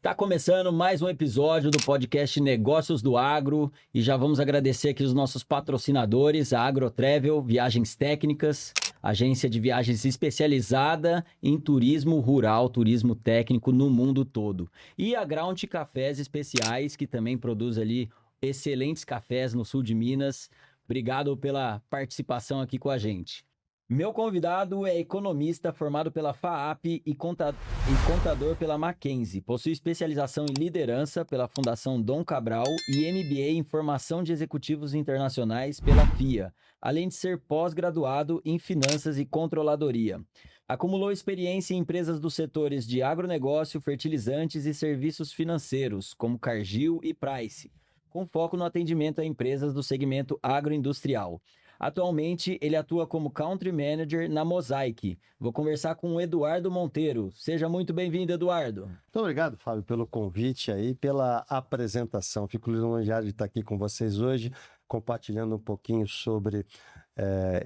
Tá começando mais um episódio do podcast Negócios do Agro e já vamos agradecer aqui os nossos patrocinadores, a Agrotravel, Viagens Técnicas, agência de viagens especializada em turismo rural, turismo técnico no mundo todo. E a Ground Cafés Especiais, que também produz ali excelentes cafés no sul de Minas. Obrigado pela participação aqui com a gente. Meu convidado é economista formado pela FAAP e contador pela Mackenzie. Possui especialização em liderança pela Fundação Dom Cabral e MBA em Formação de Executivos Internacionais pela FIA, além de ser pós-graduado em Finanças e Controladoria. Acumulou experiência em empresas dos setores de agronegócio, fertilizantes e serviços financeiros, como Cargill e Price, com foco no atendimento a empresas do segmento agroindustrial. Atualmente, ele atua como Country Manager na Mosaic. Vou conversar com o Eduardo Monteiro. Seja muito bem-vindo, Eduardo. Muito obrigado, Fábio, pelo convite aí, pela apresentação. Fico lisonjeado de estar aqui com vocês hoje, compartilhando um pouquinho sobre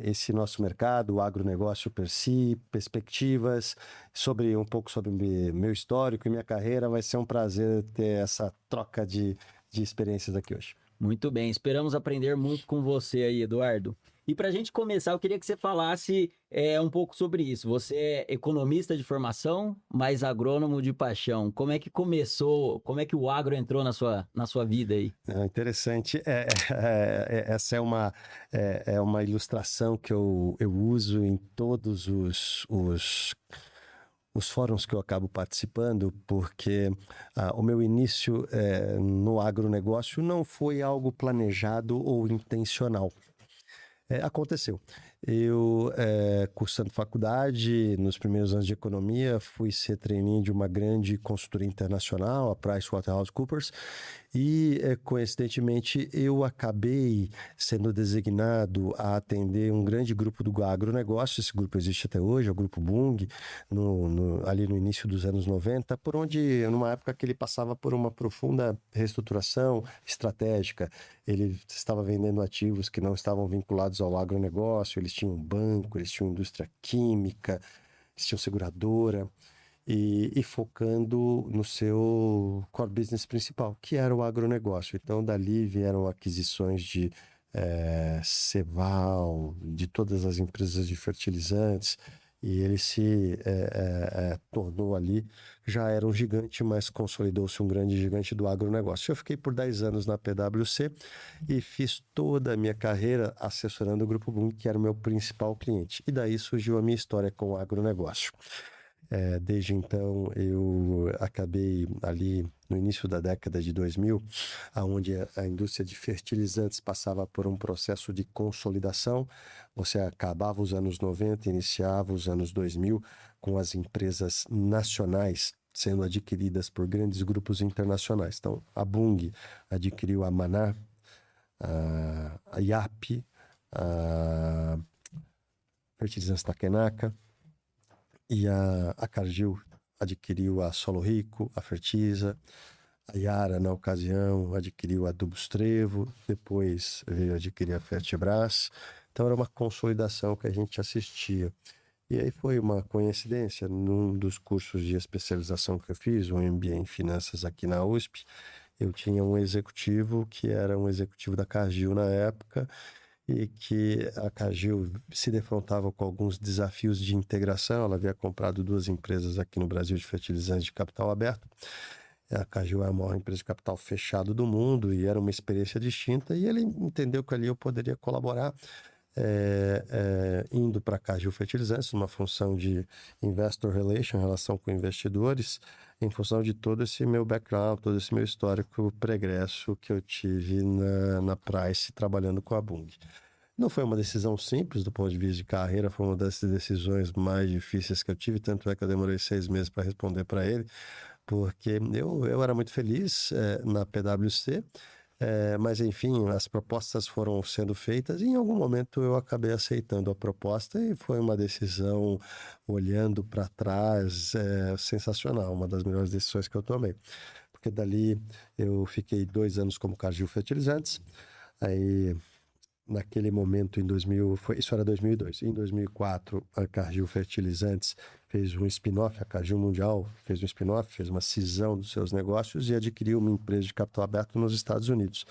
esse nosso mercado, o agronegócio per si, perspectivas, um pouco sobre meu histórico e minha carreira. Vai ser um prazer ter essa troca de experiências aqui hoje. Muito bem, esperamos aprender muito com você aí, Eduardo. E para a gente começar, eu queria que você falasse um pouco sobre isso. Você é economista de formação, mas agrônomo de paixão. Como é que começou, como é que o agro entrou na sua vida aí? Interessante. Essa é uma ilustração que eu uso em todos os fóruns que eu acabo participando, porque o meu início no agronegócio não foi algo planejado ou intencional. Aconteceu. Eu, cursando faculdade, nos primeiros anos de economia, fui ser trainee de uma grande consultoria internacional, a PricewaterhouseCoopers, e, coincidentemente, eu acabei sendo designado a atender um grande grupo do agronegócio. Esse grupo existe até hoje, é o Grupo Bung, ali no início dos anos 90, numa época que ele passava por uma profunda reestruturação estratégica. Ele estava vendendo ativos que não estavam vinculados ao agronegócio, eles tinham banco, eles tinham indústria química, eles tinham seguradora, e focando no seu core business principal, que era o agronegócio. Então, dali vieram aquisições de Ceval, de todas as empresas de fertilizantes, e ele se tornou ali, já era um gigante, mas consolidou-se um grande gigante do agronegócio. Eu fiquei por 10 anos na PwC e fiz toda a minha carreira assessorando o Grupo Bung, que era o meu principal cliente. E daí surgiu a minha história com o agronegócio. Desde então, eu acabei ali no início da década de 2000, onde a indústria de fertilizantes passava por um processo de consolidação. Você acabava os anos 90, iniciava os anos 2000 com as empresas nacionais sendo adquiridas por grandes grupos internacionais. Então, a Bung adquiriu a Maná, a IAP, a Fertilizantes Takenaka, e a Cargill adquiriu a Solo Rico, a Fertiza, a Yara, na ocasião, adquiriu a Adubos Trevo, depois veio adquirir a Fertibras. Então, era uma consolidação que a gente assistia. E aí foi uma coincidência, num dos cursos de especialização que eu fiz, um MBA em Finanças aqui na USP, eu tinha um executivo que era um executivo da Cargill na época, e que a Cargill se defrontava com alguns desafios de integração. Ela havia comprado 2 empresas aqui no Brasil de fertilizantes de capital aberto. A Cargill é a maior empresa de capital fechado do mundo e era uma experiência distinta, e ele entendeu que ali eu poderia colaborar, indo para a Cargill Fertilizantes, numa função de Investor Relation, relação com investidores, em função de todo esse meu background, todo esse meu histórico pregresso que eu tive na Price, trabalhando com a Bung. Não foi uma decisão simples do ponto de vista de carreira, foi uma das decisões mais difíceis que eu tive, tanto é que eu demorei 6 meses para responder para ele, porque eu era muito feliz na PwC, mas enfim, as propostas foram sendo feitas e em algum momento eu acabei aceitando a proposta, e foi uma decisão, olhando para trás, sensacional, uma das melhores decisões que eu tomei. Porque dali eu fiquei 2 anos como Cargill Fertilizantes, aí naquele momento, em 2000, isso era 2002. Em 2004, a Cargill Fertilizantes fez um spin-off, a Cargill Mundial fez um spin-off, fez uma cisão dos seus negócios e adquiriu uma empresa de capital aberto nos Estados Unidos.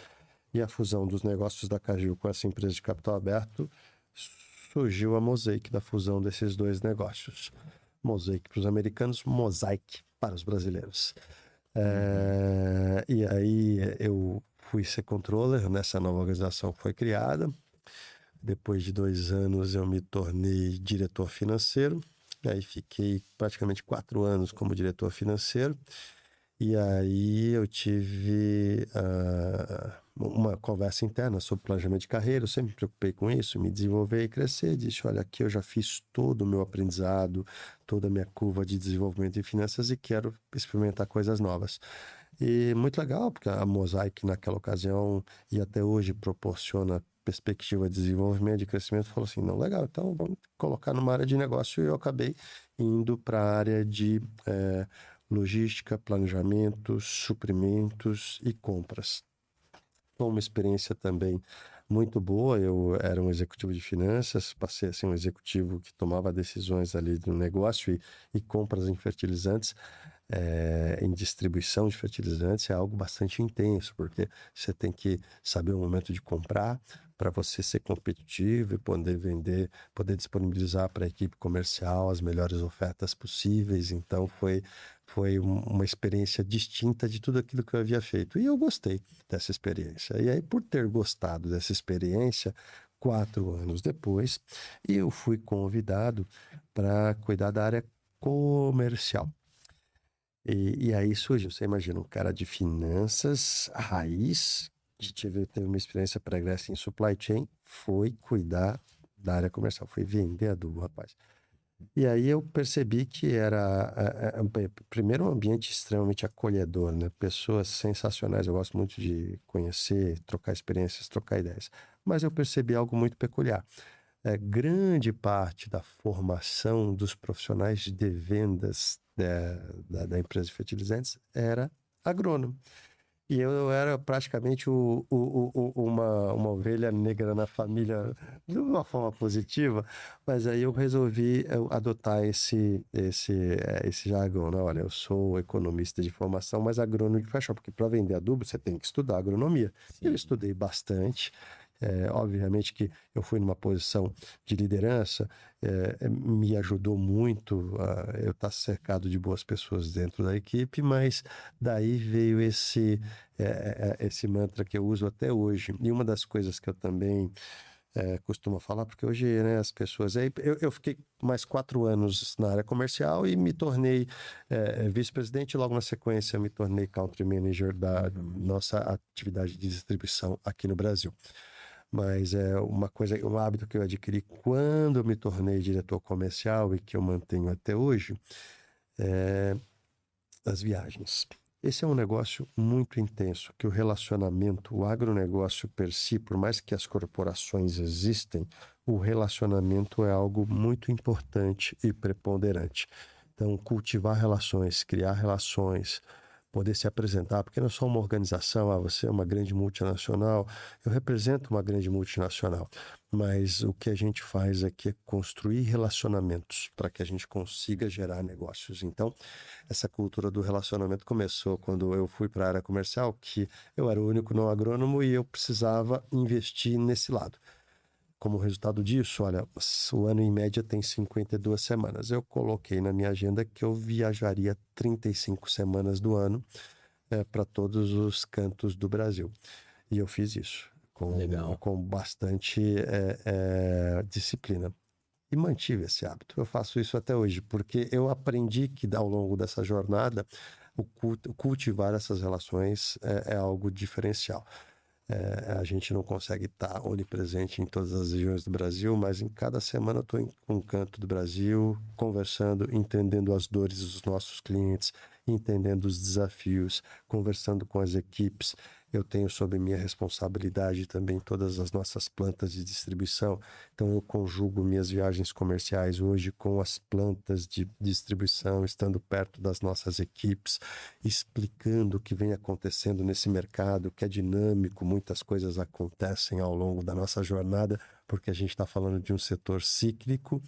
E a fusão dos negócios da Cargill com essa empresa de capital aberto, surgiu a Mosaic da fusão desses dois negócios. Mosaic para os americanos, Mosaic para os brasileiros. E aí eu fui ser controller nessa nova organização que foi criada. Depois de 2 anos eu me tornei diretor financeiro. E aí fiquei praticamente 4 anos como diretor financeiro. E aí eu tive uma conversa interna sobre planejamento de carreira. Eu sempre me preocupei com isso, me desenvolver e crescer. Disse, olha, aqui eu já fiz todo o meu aprendizado, toda a minha curva de desenvolvimento em finanças e quero experimentar coisas novas. E muito legal, porque a Mosaic naquela ocasião e até hoje proporciona perspectiva de desenvolvimento, de crescimento. Falou assim, não, legal, então vamos colocar numa área de negócio. E eu acabei indo para a área de logística, planejamento, suprimentos e compras. Foi uma experiência também muito boa. Eu era um executivo de finanças, passei a ser um executivo que tomava decisões ali do negócio e compras em fertilizantes, em distribuição de fertilizantes. É algo bastante intenso, porque você tem que saber o momento de comprar para você ser competitivo e poder vender, poder disponibilizar para a equipe comercial as melhores ofertas possíveis. Então foi uma experiência distinta de tudo aquilo que eu havia feito. E eu gostei dessa experiência. E aí, por ter gostado dessa experiência, 4 anos depois, eu fui convidado para cuidar da área comercial. E aí surgiu, você imagina, um cara de finanças, raiz, que teve uma experiência pregressa em supply chain, foi cuidar da área comercial, foi vender adubo, rapaz. E aí eu percebi que era, primeiro, um ambiente extremamente acolhedor, né? Pessoas sensacionais, eu gosto muito de conhecer, trocar experiências, trocar ideias. Mas eu percebi algo muito peculiar. Grande parte da formação dos profissionais de vendas da empresa de fertilizantes era agrônomo. E eu era praticamente uma ovelha negra na família, de uma forma positiva, mas aí eu resolvi adotar esse jargão, né? Olha, eu sou economista de formação, mas agrônomo de paixão, porque para vender adubo você tem que estudar agronomia. Sim. Eu estudei bastante. Obviamente que eu fui numa posição de liderança, me ajudou muito eu estar cercado de boas pessoas dentro da equipe, mas daí veio esse mantra que eu uso até hoje. E uma das coisas que eu também costumo falar, porque hoje, né, as pessoas... Eu fiquei mais 4 anos na área comercial e me tornei vice-presidente, e logo na sequência me tornei country manager da nossa atividade de distribuição aqui no Brasil. Mas é um hábito que eu adquiri quando eu me tornei diretor comercial e que eu mantenho até hoje, as viagens. Esse é um negócio muito intenso, que o relacionamento, o agronegócio per si, por mais que as corporações existem, o relacionamento é algo muito importante e preponderante. Então, cultivar relações, criar relações, poder se apresentar, porque não é só uma organização, você é uma grande multinacional, eu represento uma grande multinacional, mas o que a gente faz aqui é construir relacionamentos para que a gente consiga gerar negócios. Então, essa cultura do relacionamento começou quando eu fui para a área comercial, que eu era o único não agrônomo e eu precisava investir nesse lado. Como resultado disso, olha, o ano em média tem 52 semanas. Eu coloquei na minha agenda que eu viajaria 35 semanas do ano para todos os cantos do Brasil. E eu fiz isso com bastante disciplina. E mantive esse hábito. Eu faço isso até hoje, porque eu aprendi que ao longo dessa jornada, cultivar essas relações é algo diferencial. A gente não consegue estar onipresente em todas as regiões do Brasil, mas em cada semana eu estou em um canto do Brasil, conversando, entendendo as dores dos nossos clientes, entendendo os desafios, conversando com as equipes. eu tenho sob minha responsabilidade também todas as nossas plantas de distribuição. Então, eu conjugo minhas viagens comerciais hoje com as plantas de distribuição, estando perto das nossas equipes, explicando o que vem acontecendo nesse mercado, que é dinâmico, muitas coisas acontecem ao longo da nossa jornada, porque a gente está falando de um setor cíclico,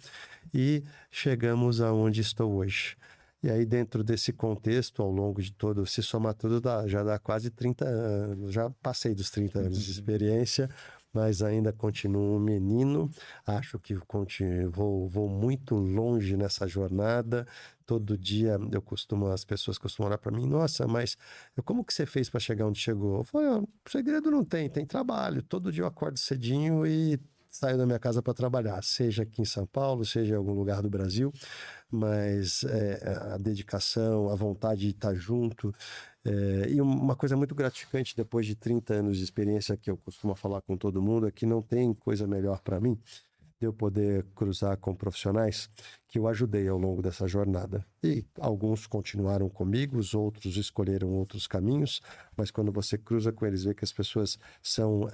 e chegamos aonde estou hoje. E aí, dentro desse contexto, ao longo de todo, se somar tudo, já dá quase 30 anos. Já passei dos 30 anos de experiência, mas ainda continuo um menino. Acho que vou muito longe nessa jornada. Todo dia as pessoas costumam olhar para mim, nossa, mas como que você fez para chegar onde chegou? Eu falei, o segredo não tem trabalho. Todo dia eu acordo cedinho e saio da minha casa para trabalhar, seja aqui em São Paulo, seja em algum lugar do Brasil. Mas a dedicação, a vontade de estar junto, e uma coisa muito gratificante depois de 30 anos de experiência, que eu costumo falar com todo mundo, é que não tem coisa melhor para mim de eu poder cruzar com profissionais que eu ajudei ao longo dessa jornada. E alguns continuaram comigo, os outros escolheram outros caminhos, mas quando você cruza com eles, vê que as pessoas são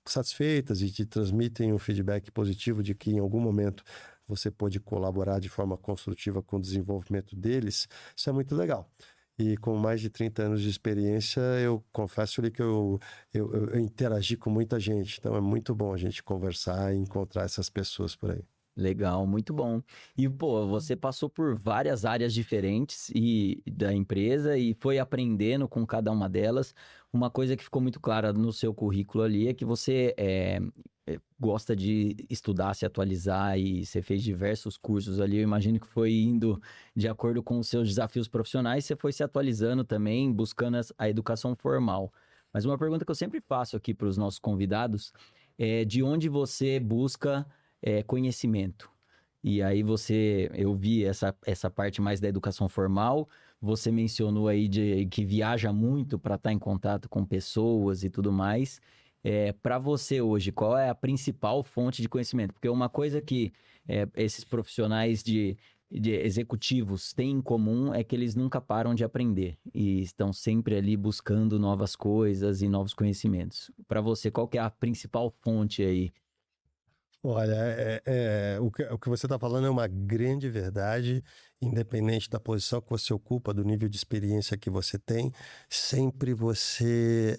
satisfeitas e te transmitem um feedback positivo de que em algum momento você pode colaborar de forma construtiva com o desenvolvimento deles, isso é muito legal. E com mais de 30 anos de experiência, eu confesso-lhe que eu interagi com muita gente. Então é muito bom a gente conversar e encontrar essas pessoas por aí. Legal, muito bom. E, pô, você passou por várias áreas diferentes da empresa e foi aprendendo com cada uma delas. Uma coisa que ficou muito clara no seu currículo ali é que você gosta de estudar, se atualizar, e você fez diversos cursos ali. Eu imagino que foi indo de acordo com os seus desafios profissionais, você foi se atualizando também, buscando a educação formal. Mas uma pergunta que eu sempre faço aqui para os nossos convidados é de onde você busca conhecimento. E aí eu vi essa parte mais da educação formal, você mencionou aí que viaja muito para estar em contato com pessoas e tudo mais. Para você hoje, qual é a principal fonte de conhecimento? Porque uma coisa que esses profissionais de executivos têm em comum é que eles nunca param de aprender e estão sempre ali buscando novas coisas e novos conhecimentos. Para você, qual que é a principal fonte aí? Olha, o que você está falando é uma grande verdade, independente da posição que você ocupa, do nível de experiência que você tem, sempre você,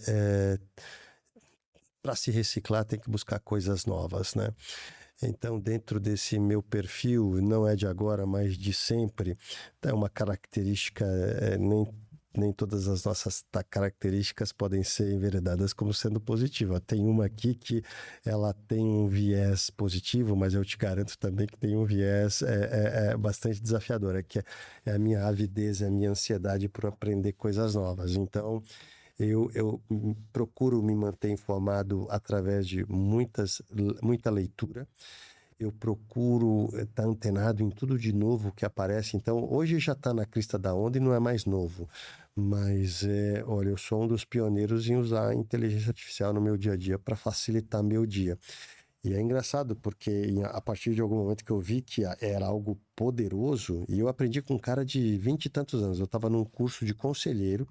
para se reciclar, tem que buscar coisas novas, né? Então, dentro desse meu perfil, não é de agora, mas de sempre, é uma característica, nem todas as nossas características podem ser enveredadas como sendo positiva. Tem uma aqui que ela tem um viés positivo, mas eu te garanto também que tem um viés bastante desafiador, que é a minha avidez, a minha ansiedade por aprender coisas novas. Então, eu procuro me manter informado através de muita leitura. Eu procuro estar antenado em tudo de novo que aparece. Então, hoje já está na crista da onda e não é mais novo. Mas, olha, eu sou um dos pioneiros em usar a inteligência artificial no meu dia a dia para facilitar meu dia. E é engraçado porque a partir de algum momento que eu vi que era algo poderoso, e eu aprendi com um cara de 20 e tantos anos. Eu estava num curso de conselheiro,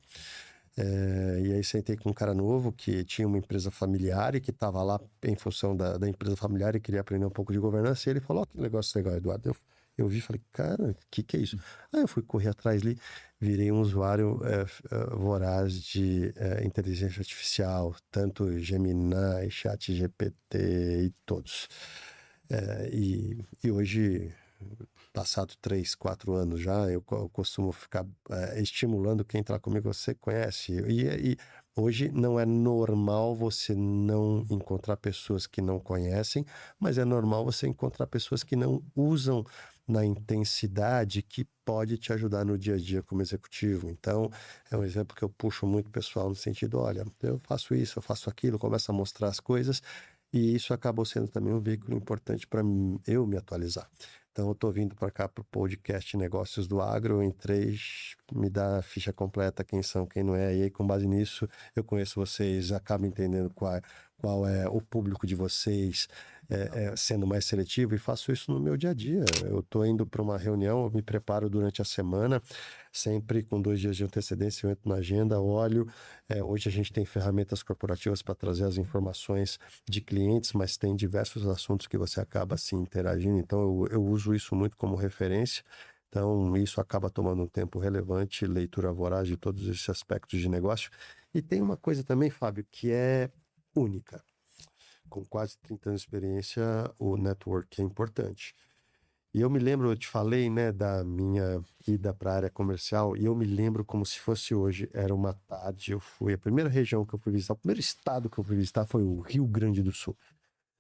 e aí sentei com um cara novo que tinha uma empresa familiar e que estava lá em função da empresa familiar e queria aprender um pouco de governança. E ele falou, que negócio legal, Eduardo. Eu vi e falei, cara, o que é isso? Aí eu fui correr atrás ali, virei um usuário voraz de inteligência artificial, tanto Gemini, ChatGPT e todos. E hoje, passado 3, 4 anos já, eu costumo ficar estimulando quem está comigo, você conhece. E hoje não é normal você não encontrar pessoas que não conhecem, mas é normal você encontrar pessoas que não usam na intensidade que pode te ajudar no dia a dia como executivo. Então, é um exemplo que eu puxo muito pessoal no sentido, olha, eu faço isso, eu faço aquilo, começo a mostrar as coisas, e isso acabou sendo também um veículo importante para eu me atualizar. Então, eu estou vindo para cá para o podcast Negócios do Agro. Eu entrei, me dá a ficha completa, quem são, quem não é. E aí, com base nisso, eu conheço vocês, acabo entendendo qual é o público de vocês, sendo mais seletivo, e faço isso no meu dia a dia. Eu estou indo para uma reunião, eu me preparo durante a semana, sempre com 2 dias de antecedência, eu entro na agenda, olho. Hoje a gente tem ferramentas corporativas para trazer as informações de clientes, mas tem diversos assuntos que você acaba se interagindo, então eu uso isso muito como referência. Então, isso acaba tomando um tempo relevante, leitura voraz de todos esses aspectos de negócio. E tem uma coisa também, Fábio, que é única. Com quase 30 anos de experiência, o network é importante. E eu me lembro, eu te falei, né, da minha ida para a área comercial, e eu me lembro como se fosse hoje. Era uma tarde, eu fui, a primeira região que eu fui visitar, o primeiro estado que eu fui visitar foi o Rio Grande do Sul.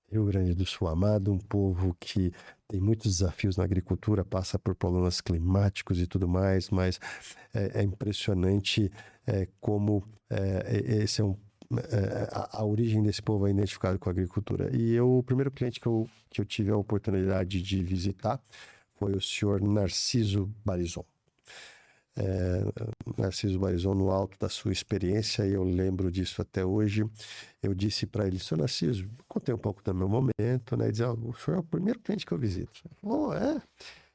Rio Grande do Sul amado, um povo que tem muitos desafios na agricultura, passa por problemas climáticos e tudo mais, mas é impressionante como esse é a origem desse povo é identificado com a agricultura. E o primeiro cliente que eu tive a oportunidade de visitar foi o senhor Narciso Barizon. Narciso Barizon, no alto da sua experiência, e eu lembro disso até hoje. Eu disse para ele: senhor Narciso, contei um pouco do meu momento, né? E dizia: o senhor é o primeiro cliente que eu visito. Ele falou: é?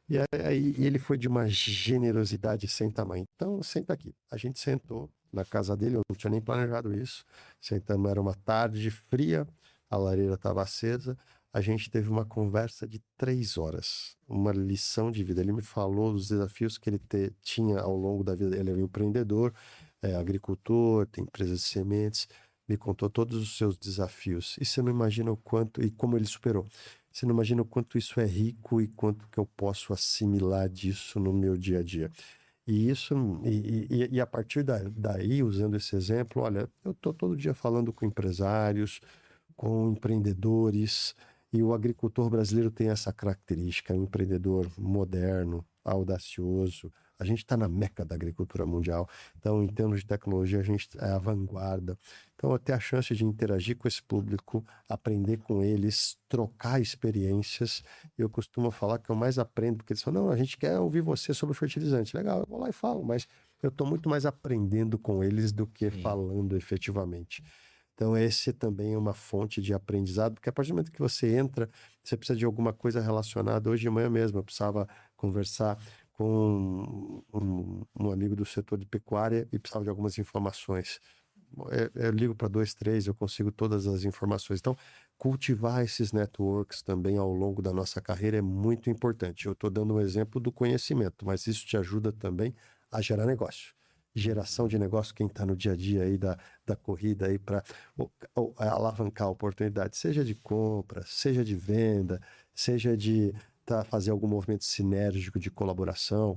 E aí ele foi de uma generosidade sem tamanho. Então, senta aqui. A gente sentou na casa dele, eu não tinha nem planejado isso. Sentamos, era uma tarde fria, a lareira estava acesa. A gente teve uma conversa de 3 horas, uma lição de vida. Ele me falou dos desafios que ele tinha ao longo da vida. Ele é um empreendedor, agricultor, tem empresa de sementes. Me contou todos os seus desafios. E você não imagina o quanto e como ele superou. Você não imagina o quanto isso é rico e quanto que eu posso assimilar disso no meu dia a dia. E isso, e a partir daí, usando esse exemplo, olha, eu estou todo dia falando com empresários, com empreendedores, e o agricultor brasileiro tem essa característica, um empreendedor moderno, audacioso. A gente está na meca da agricultura mundial, então, em termos de tecnologia, a gente é a vanguarda. Então, eu ter a chance de interagir com esse público, aprender com eles, trocar experiências. Eu costumo falar que eu mais aprendo, porque eles falam: não, a gente quer ouvir você sobre fertilizante. Legal, eu vou lá e falo, mas eu estou muito mais aprendendo com eles do que falando efetivamente. Então, esse também é uma fonte de aprendizado, porque a partir do momento que você entra, você precisa de alguma coisa relacionada. Hoje de manhã mesmo, eu precisava conversar com um amigo do setor de pecuária e precisava de algumas informações. Eu ligo para 2, 3, eu consigo todas as informações. Então, cultivar esses networks também ao longo da nossa carreira é muito importante. Eu estou dando um exemplo do conhecimento, mas isso te ajuda também a gerar negócio. Geração de negócio, quem está no dia a dia aí da corrida aí para alavancar oportunidades, seja de compra, seja de venda, seja de fazer algum movimento sinérgico de colaboração.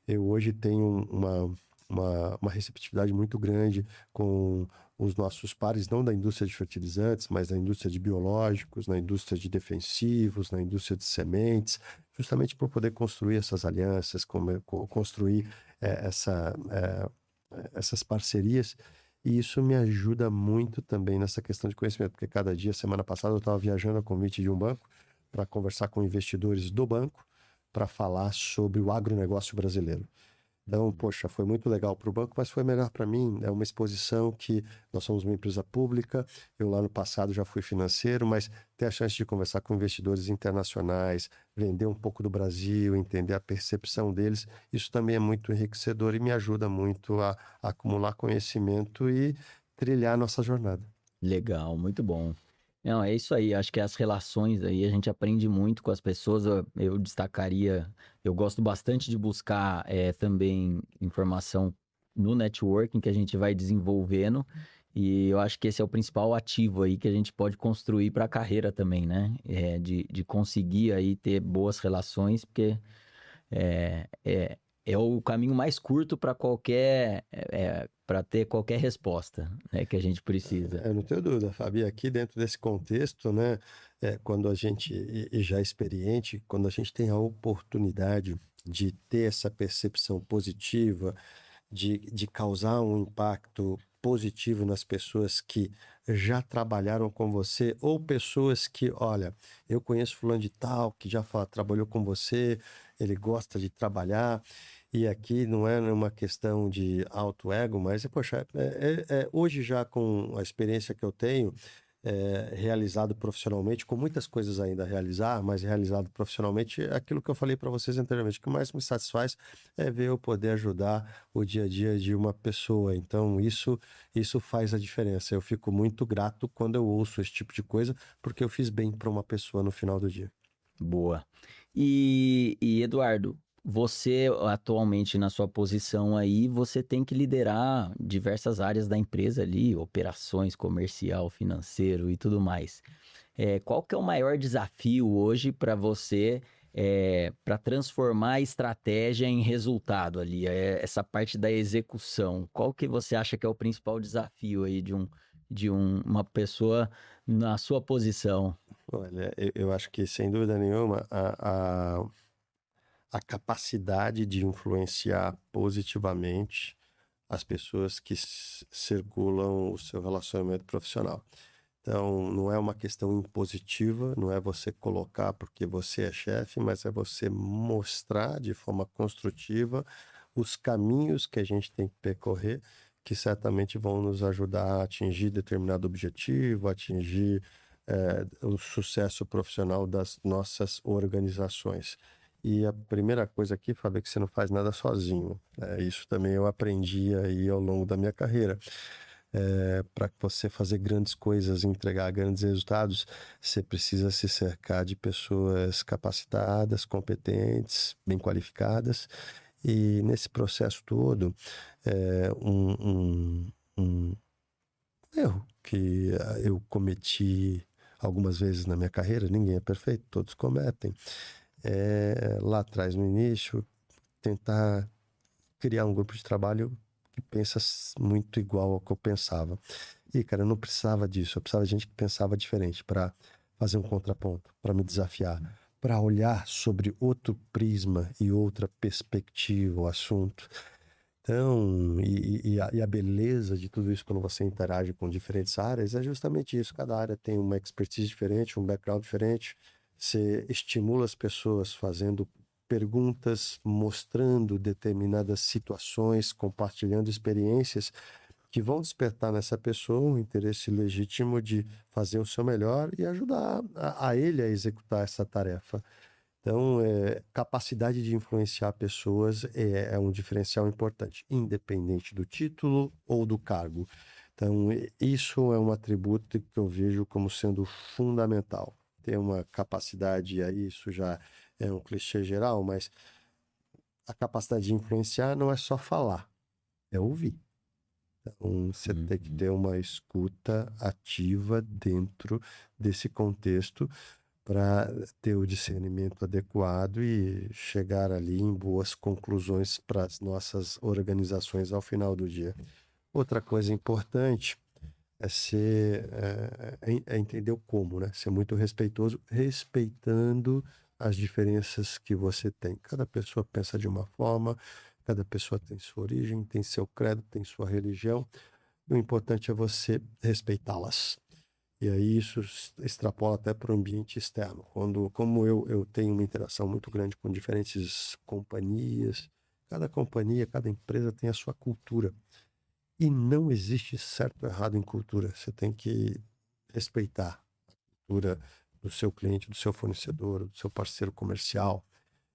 Eu hoje tenho uma receptividade muito grande com os nossos pares, não da indústria de fertilizantes, mas da indústria de biológicos, na indústria de defensivos, na indústria de sementes, justamente por poder construir essas alianças, construir essas parcerias. E isso me ajuda muito também nessa questão de conhecimento, porque cada dia, semana passada, eu estava viajando a convite de um banco para conversar com investidores do banco para falar sobre o agronegócio brasileiro. Então, poxa, foi muito legal para o banco, mas foi melhor para mim. É uma exposição que nós somos uma empresa pública. Eu lá no passado já fui financeiro, mas ter a chance de conversar com investidores internacionais, vender um pouco do Brasil, entender a percepção deles, isso também é muito enriquecedor e me ajuda muito a acumular conhecimento e trilhar a nossa jornada. Legal, muito bom. Não, é isso aí. Acho que as relações aí a gente aprende muito com as pessoas. Eu destacaria, eu gosto bastante de buscar também informação no networking que a gente vai desenvolvendo. E eu acho que esse é o principal ativo aí que a gente pode construir para a carreira também, né? De conseguir aí ter boas relações, porque é o caminho mais curto para para ter qualquer resposta, né, que a gente precisa. Eu não tenho dúvida, Fabi. Aqui dentro desse contexto, né, quando a gente e já é experiente, quando a gente tem a oportunidade de ter essa percepção positiva, de causar um impacto positivo nas pessoas que já trabalharam com você ou pessoas que, olha, eu conheço fulano de tal que já trabalhou com você, ele gosta de trabalhar. E aqui não é uma questão de auto-ego, mas, poxa, hoje já com a experiência que eu tenho, realizado profissionalmente, com muitas coisas ainda a realizar, mas realizado profissionalmente, é aquilo que eu falei para vocês anteriormente, o que mais me satisfaz é ver eu poder ajudar o dia a dia de uma pessoa. Então, isso faz a diferença. Eu fico muito grato quando eu ouço esse tipo de coisa, porque eu fiz bem para uma pessoa no final do dia. Boa. E Eduardo, você atualmente na sua posição aí, você tem que liderar diversas áreas da empresa ali, operações, comercial, financeiro e tudo mais. Qual que é o maior desafio hoje para você para transformar a estratégia em resultado ali? Essa parte da execução. Qual que você acha que é o principal desafio aí uma pessoa na sua posição? Olha, eu acho que, sem dúvida nenhuma, a capacidade de influenciar positivamente as pessoas que circulam o seu relacionamento profissional. Então, não é uma questão impositiva, não é você colocar porque você é chefe, mas é você mostrar de forma construtiva os caminhos que a gente tem que percorrer, que certamente vão nos ajudar a atingir determinado objetivo, atingir o sucesso profissional das nossas organizações. E a primeira coisa aqui, Fábio, é que você não faz nada sozinho. Isso também eu aprendi aí ao longo da minha carreira. Para você fazer grandes coisas, entregar grandes resultados, você precisa se cercar de pessoas capacitadas, competentes, bem qualificadas. E nesse processo todo, um erro que eu cometi algumas vezes na minha carreira, ninguém é perfeito, todos cometem. Lá atrás, no início, tentar criar um grupo de trabalho que pensa muito igual ao que eu pensava. E, cara, eu não precisava disso. Eu precisava de gente que pensava diferente para fazer um contraponto, para me desafiar, para olhar sobre outro prisma e outra perspectiva o assunto. Então, e a beleza de tudo isso quando você interage com diferentes áreas é justamente isso. Cada área tem uma expertise diferente, um background diferente. Você estimula as pessoas fazendo perguntas, mostrando determinadas situações, compartilhando experiências que vão despertar nessa pessoa um interesse legítimo de fazer o seu melhor e ajudar a ele a executar essa tarefa. Então, capacidade de influenciar pessoas é um diferencial importante, independente do título ou do cargo. Então, isso é um atributo que eu vejo como sendo fundamental. Ter uma capacidade, e aí isso já é um clichê geral, mas a capacidade de influenciar não é só falar, é ouvir. Então, você tem que ter uma escuta ativa dentro desse contexto para ter o discernimento adequado e chegar ali em boas conclusões para as nossas organizações ao final do dia. Outra coisa importante é entender o como, né? Ser muito respeitoso, respeitando as diferenças que você tem. Cada pessoa pensa de uma forma, cada pessoa tem sua origem, tem seu credo, tem sua religião. O importante é você respeitá-las. E aí isso extrapola até para o ambiente externo. Como eu tenho uma interação muito grande com diferentes companhias, cada companhia, cada empresa tem a sua cultura. E não existe certo ou errado em cultura. Você tem que respeitar a cultura do seu cliente, do seu fornecedor, do seu parceiro comercial.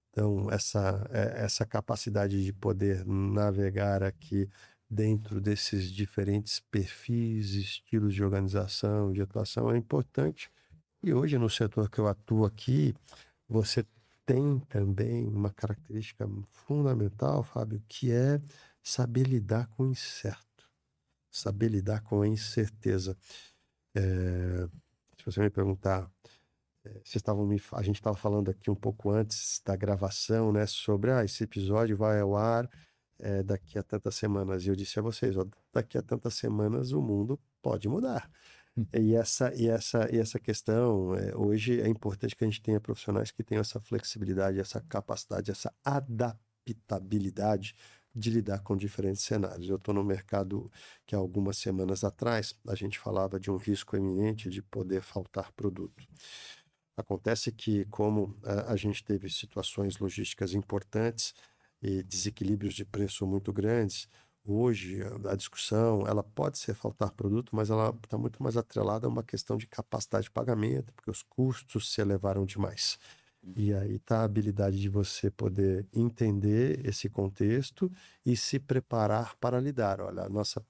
Então, essa capacidade de poder navegar aqui dentro desses diferentes perfis, estilos de organização, de atuação é importante. E hoje, no setor que eu atuo aqui, você tem também uma característica fundamental, Fábio, que é saber lidar com o incerto, saber lidar com a incerteza. Se você me perguntar, a gente estava falando aqui um pouco antes da gravação, né, sobre esse episódio vai ao ar daqui a tantas semanas. E eu disse a vocês, ó, daqui a tantas semanas o mundo pode mudar. E essa questão, hoje é importante que a gente tenha profissionais que tenham essa flexibilidade, essa capacidade, essa adaptabilidade de lidar com diferentes cenários. Eu estou no mercado que há algumas semanas atrás a gente falava de um risco iminente de poder faltar produto. Acontece que, como a gente teve situações logísticas importantes e desequilíbrios de preço muito grandes, hoje a discussão ela pode ser faltar produto, mas ela está muito mais atrelada a uma questão de capacidade de pagamento, porque os custos se elevaram demais. E aí está a habilidade de você poder entender esse contexto e se preparar para lidar. Olha, a nossa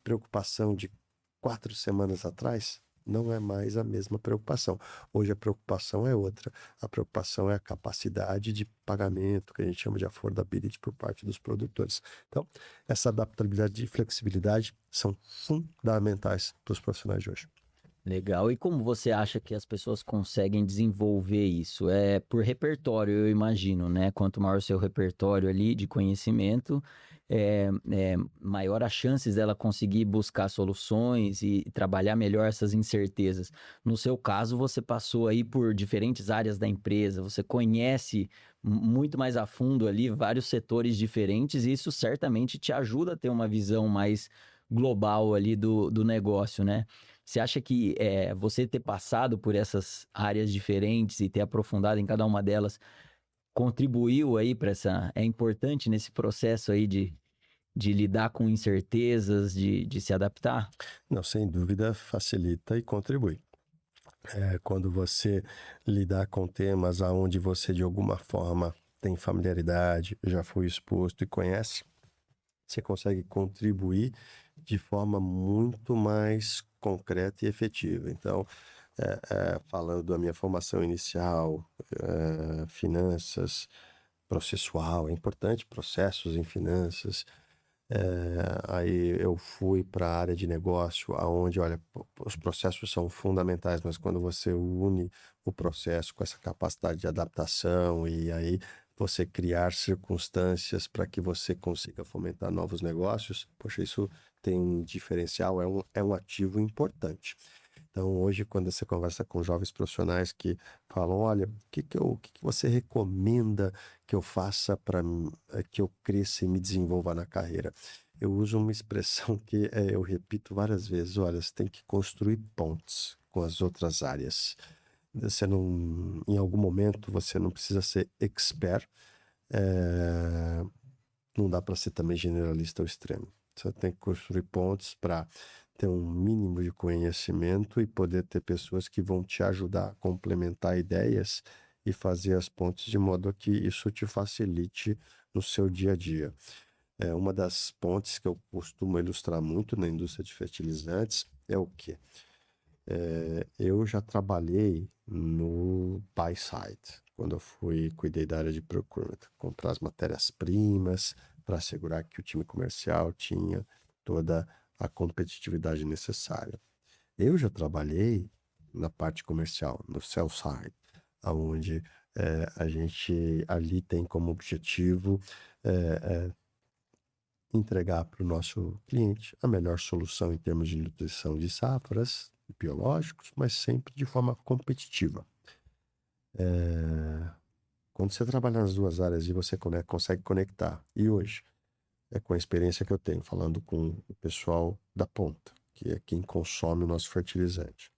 preocupação de 4 semanas atrás não é mais a mesma preocupação. Hoje a preocupação é outra. A preocupação é a capacidade de pagamento, que a gente chama de affordability por parte dos produtores. Então, essa adaptabilidade e flexibilidade são fundamentais para os profissionais de hoje. Legal. E como você acha que as pessoas conseguem desenvolver isso? É por repertório, eu imagino, né? Quanto maior o seu repertório ali de conhecimento, maior as chances dela conseguir buscar soluções e trabalhar melhor essas incertezas. No seu caso, você passou aí por diferentes áreas da empresa, você conhece muito mais a fundo ali vários setores diferentes e isso certamente te ajuda a ter uma visão mais global ali do negócio, né? Você acha que você ter passado por essas áreas diferentes e ter aprofundado em cada uma delas contribuiu aí para essa... É importante nesse processo aí de lidar com incertezas, de se adaptar? Não, sem dúvida facilita e contribui. Quando você lidar com temas aonde você de alguma forma tem familiaridade, já foi exposto e conhece, você consegue contribuir de forma muito mais concreta e efetiva. Então, falando da minha formação inicial, finanças, processual, é importante, processos em finanças. Aí eu fui para a área de negócio, aonde, olha, os processos são fundamentais, mas quando você une o processo com essa capacidade de adaptação e aí você criar circunstâncias para que você consiga fomentar novos negócios, poxa, isso tem um diferencial, é um ativo importante. Então, hoje, quando você conversa com jovens profissionais que falam, olha, o que você recomenda que eu faça para que eu cresça e me desenvolva na carreira? Eu uso uma expressão que eu repito várias vezes, olha, você tem que construir pontes com as outras áreas. Você não, em algum momento, você não precisa ser expert, não dá para ser também generalista ao extremo. Você tem que construir pontes para ter um mínimo de conhecimento e poder ter pessoas que vão te ajudar a complementar ideias e fazer as pontes de modo que isso te facilite no seu dia a dia. Uma das pontes que eu costumo ilustrar muito na indústria de fertilizantes é o quê? Eu já trabalhei no buy side, quando eu cuidei da área de procurement, comprar as matérias-primas para assegurar que o time comercial tinha toda a competitividade necessária. Eu já trabalhei na parte comercial, no sell side, onde a gente ali tem como objetivo entregar para o nosso cliente a melhor solução em termos de nutrição de safras, biológicos, mas sempre de forma competitiva. Quando você trabalha nas duas áreas e você consegue conectar, e hoje, com a experiência que eu tenho, falando com o pessoal da ponta, que é quem consome o nosso fertilizante,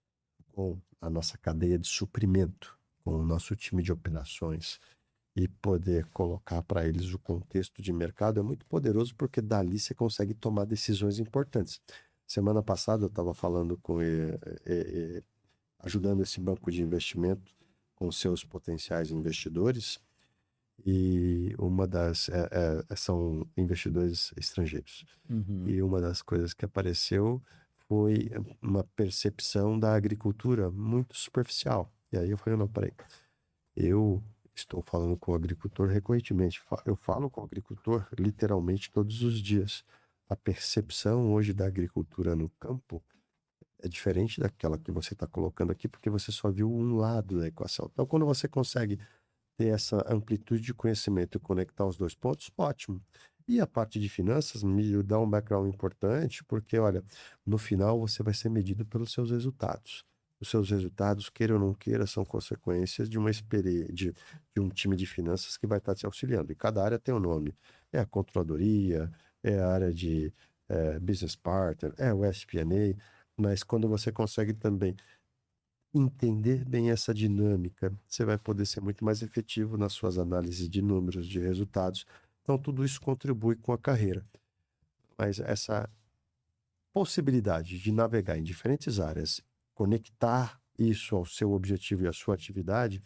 com a nossa cadeia de suprimento, com o nosso time de operações, e poder colocar para eles o contexto de mercado é muito poderoso, porque dali você consegue tomar decisões importantes. Semana passada eu estava falando com ajudando esse banco de investimento com seus potenciais investidores, e uma das são investidores estrangeiros. Uhum. E uma das coisas que apareceu foi uma percepção da agricultura muito superficial. E aí eu falei, não, peraí, eu estou falando com o agricultor recorrentemente, eu falo com o agricultor literalmente todos os dias. A percepção hoje da agricultura no campo é diferente daquela que você está colocando aqui, porque você só viu um lado da equação. Então, quando você consegue ter essa amplitude de conhecimento e conectar os dois pontos, ótimo. E a parte de finanças me dá um background importante, porque, olha, no final você vai ser medido pelos seus resultados. Os seus resultados, queira ou não queira, são consequências de uma de um time de finanças que vai estar te auxiliando. E cada área tem um nome. é a controladoria, é a área de business partner, é o FP&A, mas quando você consegue também entender bem essa dinâmica, você vai poder ser muito mais efetivo nas suas análises de números, de resultados. Então, tudo isso contribui com a carreira. Mas essa possibilidade de navegar em diferentes áreas, conectar isso ao seu objetivo e à sua atividade,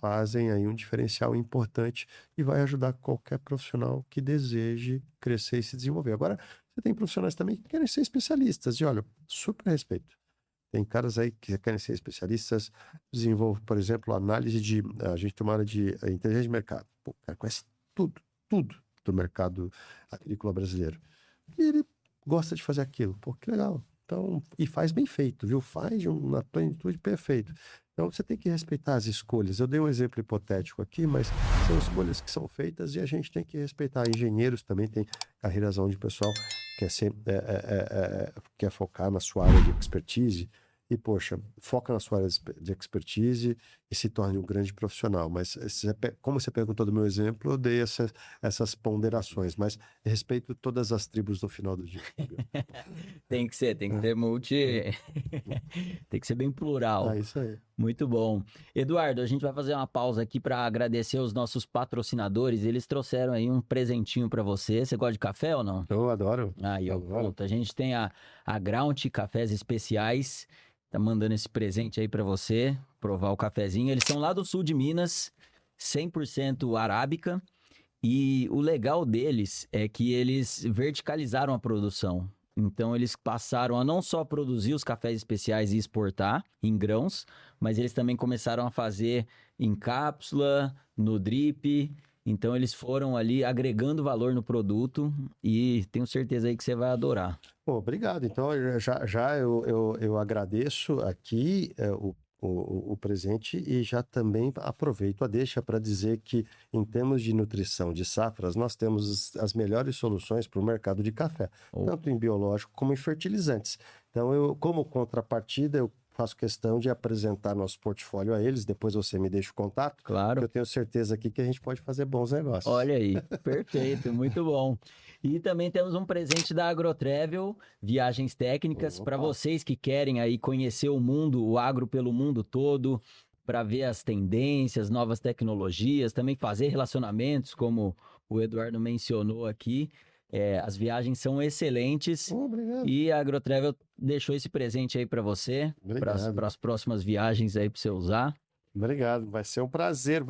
fazem aí um diferencial importante e vai ajudar qualquer profissional que deseje crescer e se desenvolver. Agora, você tem profissionais também que querem ser especialistas, e olha, super respeito. Tem caras aí que querem ser especialistas, desenvolvem, por exemplo, análise de. A gente tem uma área de inteligência de mercado. Pô, o cara conhece tudo do mercado agrícola brasileiro. E ele gosta de fazer aquilo. Pô, que legal. Então, e faz bem feito, viu? Faz na plenitude perfeito. Então, você tem que respeitar as escolhas. Eu dei um exemplo hipotético aqui, mas são escolhas que são feitas e a gente tem que respeitar. Engenheiros também tem carreiras onde o pessoal quer ser, quer focar na sua área de expertise. E, poxa, foca na sua área de expertise e se torne um grande profissional. Mas, como você perguntou do meu exemplo, eu dei essas ponderações, mas respeito todas as tribos no final do dia. Tem que ser tem que ser bem plural. Isso aí. Muito bom. Eduardo, a gente vai fazer uma pausa aqui para agradecer os nossos patrocinadores. Eles trouxeram aí um presentinho para você. Você gosta de café ou não? Eu adoro. Aí, ó, Adoro. pronto. A gente tem a Ground Cafés Especiais. Tá mandando esse presente aí para você, provar o cafezinho. Eles são lá do sul de Minas, 100% arábica. E o legal deles é que eles verticalizaram a produção. Então, eles passaram a não só produzir os cafés especiais e exportar em grãos, mas eles também começaram a fazer em cápsula, no drip. Então, eles foram ali agregando valor no produto e tenho certeza aí que você vai adorar. Pô, obrigado. Então, eu agradeço aqui o presente e já também aproveito a deixa para dizer que, em termos de nutrição de safras, nós temos as melhores soluções para o mercado de café, tanto em biológico como em fertilizantes. Então, como contrapartida, eu faço questão de apresentar nosso portfólio a eles, depois você me deixa o contato. Claro. Eu tenho certeza aqui que a gente pode fazer bons negócios. Olha aí, perfeito, muito bom. E também temos um presente da Agrotravel, viagens técnicas, para vocês que querem aí conhecer o mundo, o agro pelo mundo todo, para ver as tendências, novas tecnologias, também fazer relacionamentos, como o Eduardo mencionou aqui. As viagens são excelentes. Obrigado. E a Agrotravel deixou esse presente aí para você, para as próximas viagens aí para você usar. Obrigado, vai ser um prazer.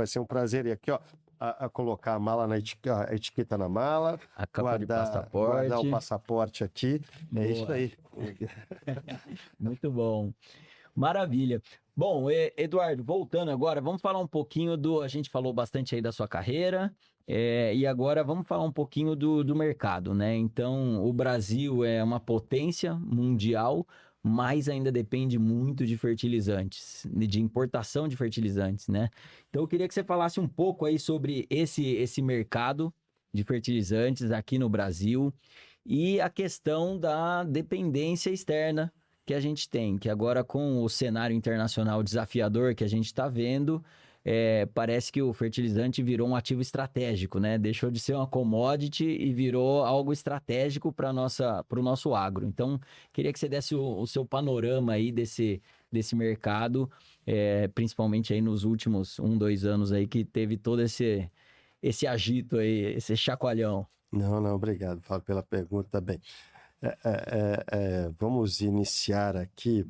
E aqui, ó, a colocar a mala a etiqueta na mala, A capa de passaporte. Guardar o passaporte aqui. Boa. É isso aí. Muito bom. Maravilha. Bom, Eduardo, voltando agora, vamos falar um pouquinho a gente falou bastante aí da sua carreira, e agora vamos falar um pouquinho do mercado, né? Então, o Brasil é uma potência mundial, mas ainda depende muito de fertilizantes, de importação de fertilizantes, né? Então, eu queria que você falasse um pouco aí sobre esse mercado de fertilizantes aqui no Brasil e a questão da dependência externa que a gente tem, que agora com o cenário internacional desafiador que a gente está vendo, parece que o fertilizante virou um ativo estratégico, né? Deixou de ser uma commodity e virou algo estratégico para o nosso agro. Então, queria que você desse o seu panorama aí desse mercado, principalmente aí nos últimos 2 anos aí que teve todo esse agito aí, esse chacoalhão. Não, obrigado, Fábio, pela pergunta. Bem, vamos iniciar aqui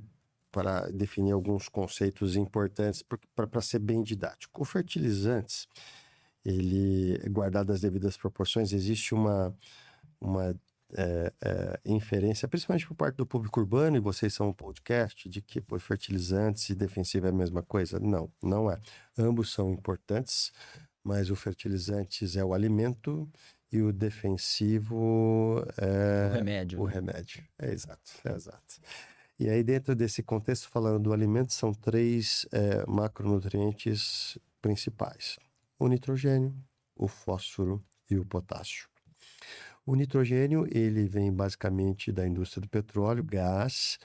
para definir alguns conceitos importantes para ser bem didático. O fertilizantes, ele, guardado as devidas proporções, existe uma inferência, principalmente por parte do público urbano, e vocês são um podcast, de que fertilizantes e defensivo é a mesma coisa. Não é. Ambos são importantes, mas o fertilizantes é o alimento e o defensivo é o remédio. Exato. E aí, dentro desse contexto, falando do alimento, são 3 macronutrientes principais: o nitrogênio, o fósforo e o potássio. O nitrogênio, ele vem basicamente da indústria do petróleo, gás,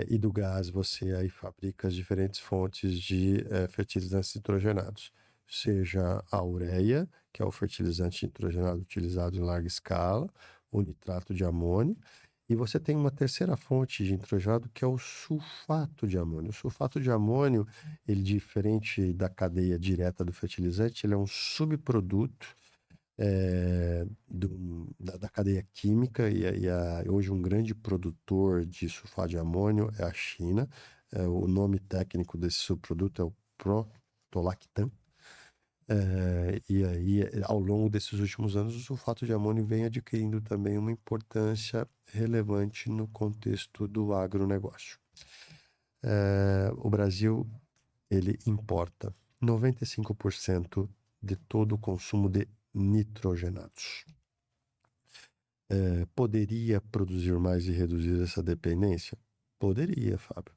e do gás você aí fabrica as diferentes fontes de fertilizantes nitrogenados. seja a ureia, que é o fertilizante nitrogenado utilizado em larga escala, o nitrato de amônio, e você tem uma terceira fonte de nitrogenado que é o sulfato de amônio. O sulfato de amônio, ele diferente da cadeia direta do fertilizante, ele é um subproduto da cadeia química hoje um grande produtor de sulfato de amônio é a China. O nome técnico desse subproduto é o protolactam. E aí, ao longo desses últimos anos, o sulfato de amônio vem adquirindo também uma importância relevante no contexto do agronegócio. O Brasil, ele importa 95% de todo o consumo de nitrogenados. Poderia produzir mais e reduzir essa dependência? Poderia, Fábio.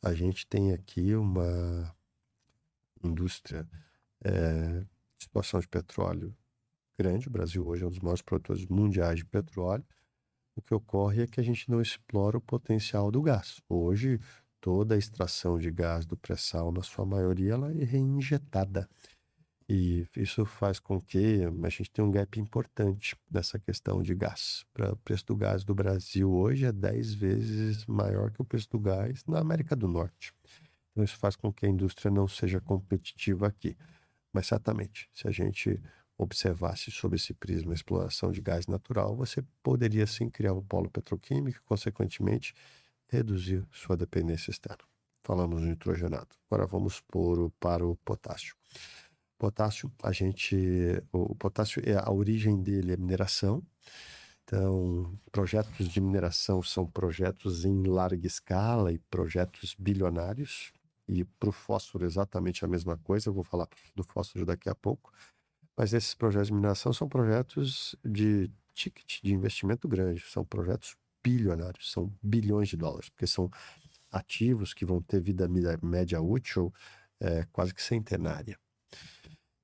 A gente tem aqui uma indústria de exploração de petróleo grande. O Brasil hoje é um dos maiores produtores mundiais de petróleo. O que ocorre é que a gente não explora o potencial do gás. Hoje, toda a extração de gás do pré-sal, na sua maioria, ela é reinjetada. E isso faz com que a gente tenha um gap importante nessa questão de gás. O preço do gás do Brasil hoje é 10 vezes maior que o preço do gás na América do Norte. Então, isso faz com que a indústria não seja competitiva aqui. Mas, certamente, se a gente observasse sob esse prisma a exploração de gás natural, você poderia, sim, criar um polo petroquímico e, consequentemente, reduzir sua dependência externa. Falamos no nitrogenado. Agora vamos para o potássio. Potássio, o potássio, a origem dele é mineração. Então, projetos de mineração são projetos em larga escala e projetos bilionários. E para o fósforo, exatamente a mesma coisa. Eu vou falar do fósforo daqui a pouco. Mas esses projetos de mineração são projetos de ticket, de investimento grande. São projetos bilionários, são bilhões de dólares, porque são ativos que vão ter vida média útil quase que centenária.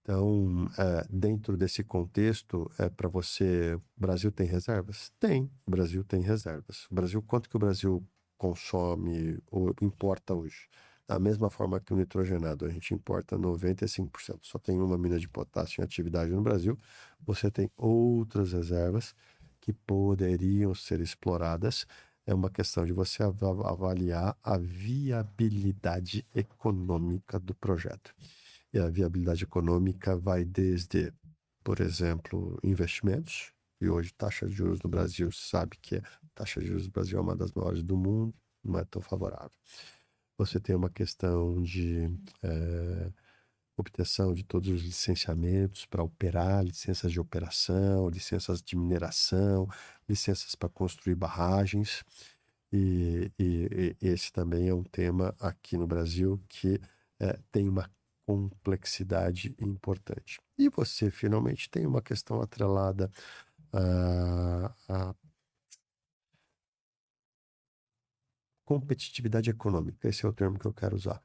Então, dentro desse contexto, para você, o Brasil tem reservas? Tem, o Brasil tem reservas. O Brasil, quanto que o Brasil consome ou importa hoje? Da mesma forma que o nitrogenado, a gente importa 95%. Só tem uma mina de potássio em atividade no Brasil. Você tem outras reservas que poderiam ser exploradas. É uma questão de você avaliar a viabilidade econômica do projeto. E a viabilidade econômica vai desde, por exemplo, investimentos. E hoje, taxa de juros no Brasil, sabe que a taxa de juros do Brasil é uma das maiores do mundo, não é tão favorável. Você tem uma questão de obtenção de todos os licenciamentos para operar, licenças de operação, licenças de mineração, licenças para construir barragens. E esse também é um tema aqui no Brasil que tem uma complexidade importante. E você finalmente tem uma questão atrelada à competitividade econômica. Esse é o termo que eu quero usar.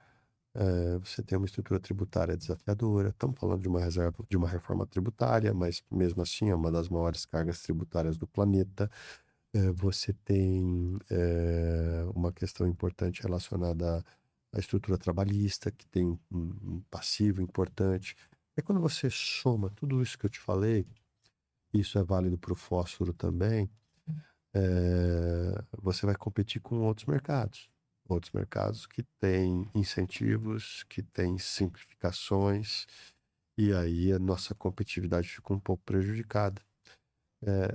Você tem uma estrutura tributária desafiadora. Estamos falando de uma reforma tributária, mas mesmo assim é uma das maiores cargas tributárias do planeta. Você tem uma questão importante relacionada à estrutura trabalhista, que tem um passivo importante. É quando você soma tudo isso que eu te falei, isso é válido para o fósforo também, você vai competir com outros mercados que têm incentivos, que têm simplificações, e aí a nossa competitividade fica um pouco prejudicada.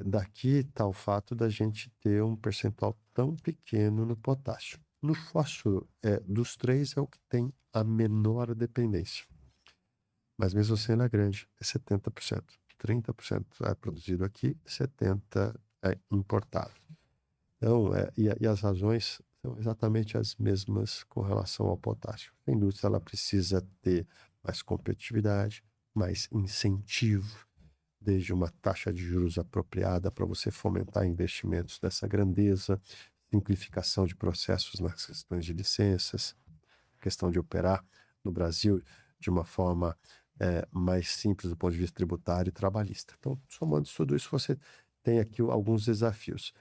Daqui está o fato da gente ter um percentual tão pequeno no potássio. No fósforo, dos três é o que tem a menor dependência. Mas mesmo assim ela é grande, é 70%. 30% é produzido aqui, 70% é importado. Então, e as razões são exatamente as mesmas com relação ao potássio. A indústria ela precisa ter mais competitividade, mais incentivo, desde uma taxa de juros apropriada para você fomentar investimentos dessa grandeza, simplificação de processos nas questões de licenças, questão de operar no Brasil de uma forma mais simples do ponto de vista tributário e trabalhista. Então, somando tudo isso, você tem aqui alguns desafios.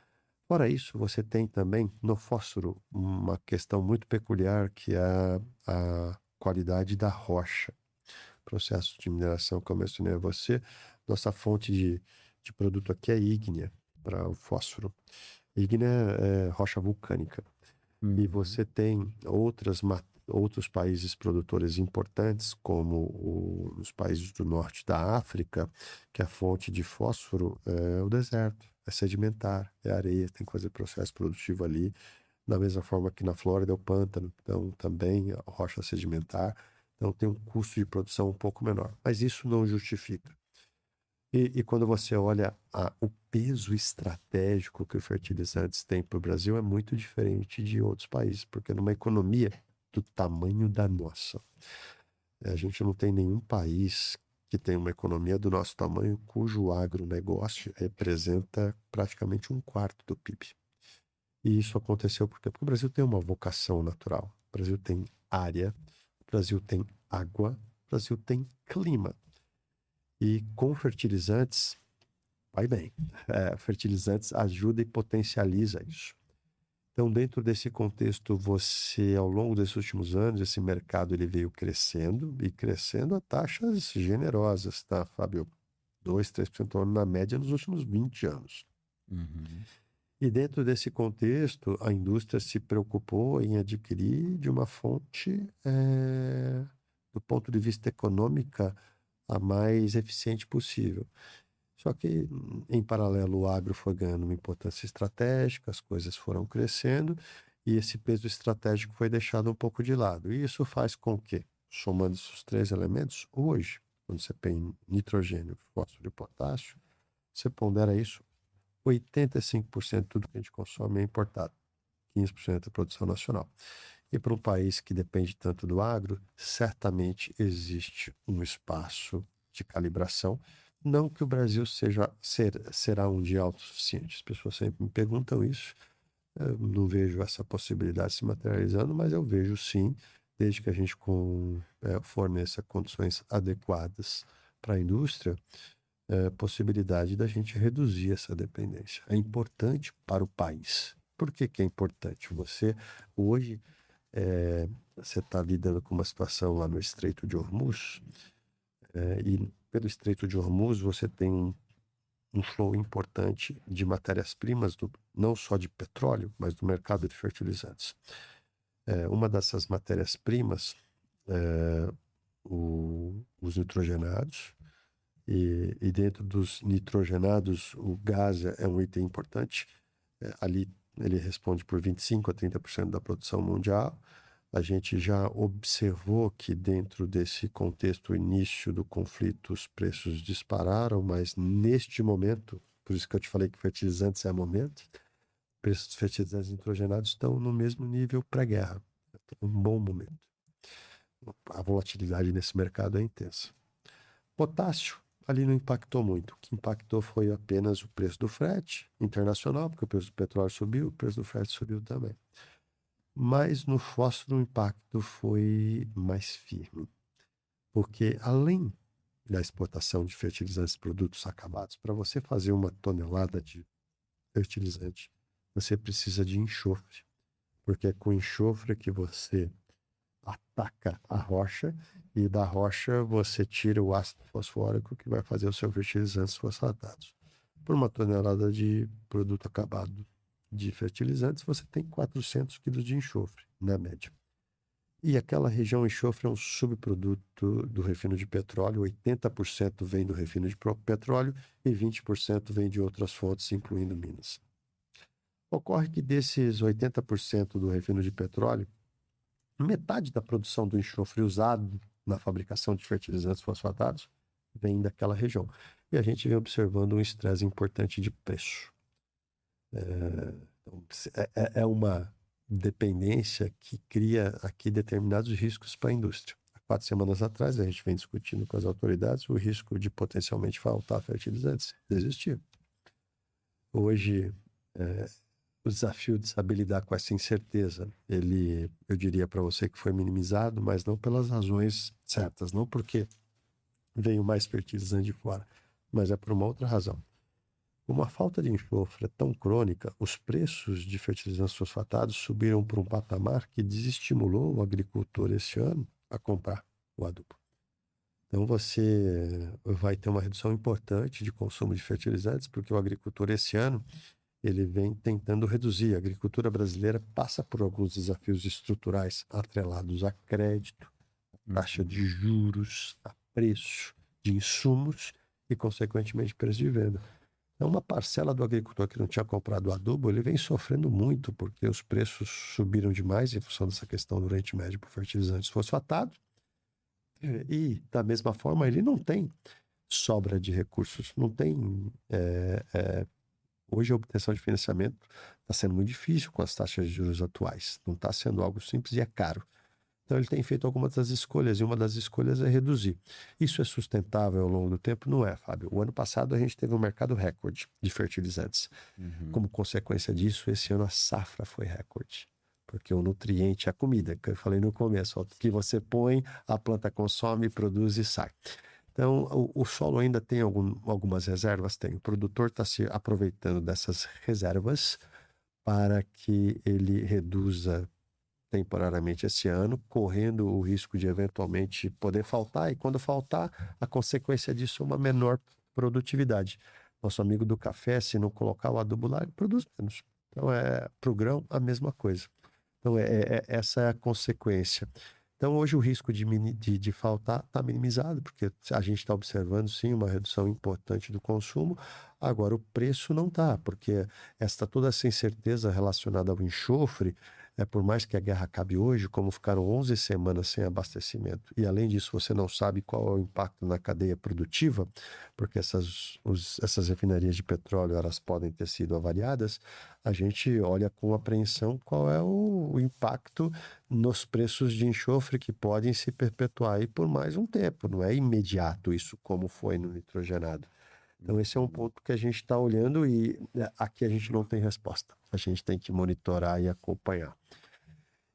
Fora isso, você tem também no fósforo uma questão muito peculiar que é a qualidade da rocha. processo de mineração que eu mencionei a você, nossa fonte de produto aqui é ígnea para o fósforo. Ígnea é rocha vulcânica. E você tem outros países produtores importantes, como os países do norte da África, que a fonte de fósforo é o deserto, é sedimentar, é areia, tem que fazer processo produtivo ali. Da mesma forma que na Flórida é o pântano, então também a rocha sedimentar, então tem um custo de produção um pouco menor. Mas isso não justifica. E quando você olha o peso estratégico que os fertilizantes têm para o Brasil é muito diferente de outros países, porque numa economia do tamanho da nossa, a gente não tem nenhum país que tem uma economia do nosso tamanho cujo agronegócio representa praticamente um quarto do PIB. E isso aconteceu porque o Brasil tem uma vocação natural, o Brasil tem área, o Brasil tem água, o Brasil tem clima. E com fertilizantes, vai bem. Fertilizantes ajuda e potencializa isso. Então, dentro desse contexto, você, ao longo desses últimos anos, esse mercado ele veio crescendo e crescendo a taxas generosas, tá, Fábio? 2, 3% ao ano na média nos últimos 20 anos. E dentro desse contexto, a indústria se preocupou em adquirir de uma fonte, do ponto de vista econômica, a mais eficiente possível. Só que, em paralelo, o agro foi ganhando uma importância estratégica, as coisas foram crescendo e esse peso estratégico foi deixado um pouco de lado. E isso faz com que, somando esses 3 elementos, hoje, quando você tem nitrogênio, fósforo e potássio, você pondera isso, 85% de tudo que a gente consome é importado, 15% é produção nacional. E para um país que depende tanto do agro, certamente existe um espaço de calibração. Não que o Brasil será um dia autossuficiente. As pessoas sempre me perguntam isso. Eu não vejo essa possibilidade se materializando, mas eu vejo sim, desde que a gente forneça condições adequadas para a indústria, possibilidade da gente reduzir essa dependência. É importante para o país. Por que é importante? Você hoje você está lidando com uma situação lá no Estreito de Hormuz, e pelo Estreito de Hormuz você tem um flow importante de matérias-primas, não só de petróleo, mas do mercado de fertilizantes. Uma dessas matérias-primas os nitrogenados, e dentro dos nitrogenados o gás é um item importante. Ali ele responde por 25% a 30% da produção mundial. A gente já observou que dentro desse contexto, início do conflito, os preços dispararam, mas neste momento, por isso que eu te falei que fertilizantes é momento, preços dos fertilizantes nitrogenados estão no mesmo nível pré-guerra. Um bom momento. A volatilidade nesse mercado é intensa. Potássio, ali não impactou muito. O que impactou foi apenas o preço do frete internacional, porque o preço do petróleo subiu, o preço do frete subiu também. Mas no fósforo o impacto foi mais firme, porque além da exportação de fertilizantes e produtos acabados, para você fazer 1 tonelada de fertilizante, você precisa de enxofre, porque é com enxofre que você ataca a rocha e da rocha você tira o ácido fosfórico que vai fazer o seu fertilizantes fosfatados. Por 1 tonelada de produto acabado de fertilizantes, você tem 400 quilos de enxofre, na média. E aquela região enxofre é um subproduto do refino de petróleo, 80% vem do refino de petróleo e 20% vem de outras fontes, incluindo minas. Ocorre que desses 80% do refino de petróleo, metade da produção do enxofre usado na fabricação de fertilizantes fosfatados vem daquela região. E a gente vem observando um estresse importante de preço. É uma dependência que cria aqui determinados riscos para a indústria. Há 4 semanas atrás, a gente vem discutindo com as autoridades o risco de potencialmente faltar fertilizantes. Desistir. Hoje, o desafio de saber lidar com essa incerteza, eu diria para você que foi minimizado, mas não pelas razões certas, não porque veio mais fertilizante de fora, mas é por uma outra razão. Como a falta de enxofre é tão crônica, os preços de fertilizantes fosfatados subiram para um patamar que desestimulou o agricultor esse ano a comprar o adubo. Então você vai ter uma redução importante de consumo de fertilizantes, porque o agricultor esse ano ele vem tentando reduzir. A agricultura brasileira passa por alguns desafios estruturais atrelados a crédito, taxa de juros, a preço de insumos e, consequentemente, preço de venda. Então, uma parcela do agricultor que não tinha comprado adubo, ele vem sofrendo muito, porque os preços subiram demais em função dessa questão do Oriente Médio por fertilizantes fosfatados. E, da mesma forma, ele não tem sobra de recursos, não tem... Hoje a obtenção de financiamento está sendo muito difícil com as taxas de juros atuais. Não está sendo algo simples e é caro. Então ele tem feito algumas das escolhas, e uma das escolhas é reduzir. Isso é sustentável ao longo do tempo? Não é, Fábio. O ano passado a gente teve um mercado recorde de fertilizantes. Como consequência disso, esse ano a safra foi recorde. Porque o nutriente é a comida, que eu falei no começo, o que você põe, a planta consome, produz e sai. Então, o solo ainda tem algumas reservas? Tem. O produtor está se aproveitando dessas reservas para que ele reduza temporariamente esse ano, correndo o risco de eventualmente poder faltar, e quando faltar, a consequência disso é uma menor produtividade. Nosso amigo do café, se não colocar o adubo lá, ele produz menos. Então, para o grão, a mesma coisa. Então, essa é a consequência. Então, hoje o risco de faltar está minimizado, porque a gente está observando, sim, uma redução importante do consumo. Agora, o preço não está, porque toda essa incerteza relacionada ao enxofre, por mais que a guerra acabe hoje, como ficaram 11 semanas sem abastecimento, e além disso você não sabe qual é o impacto na cadeia produtiva, porque essas refinarias de petróleo elas podem ter sido avariadas, a gente olha com apreensão qual é o impacto nos preços de enxofre que podem se perpetuar aí por mais um tempo. Não é imediato isso como foi no nitrogenado. Então esse é um ponto que a gente está olhando e aqui a gente não tem resposta. A gente tem que monitorar e acompanhar.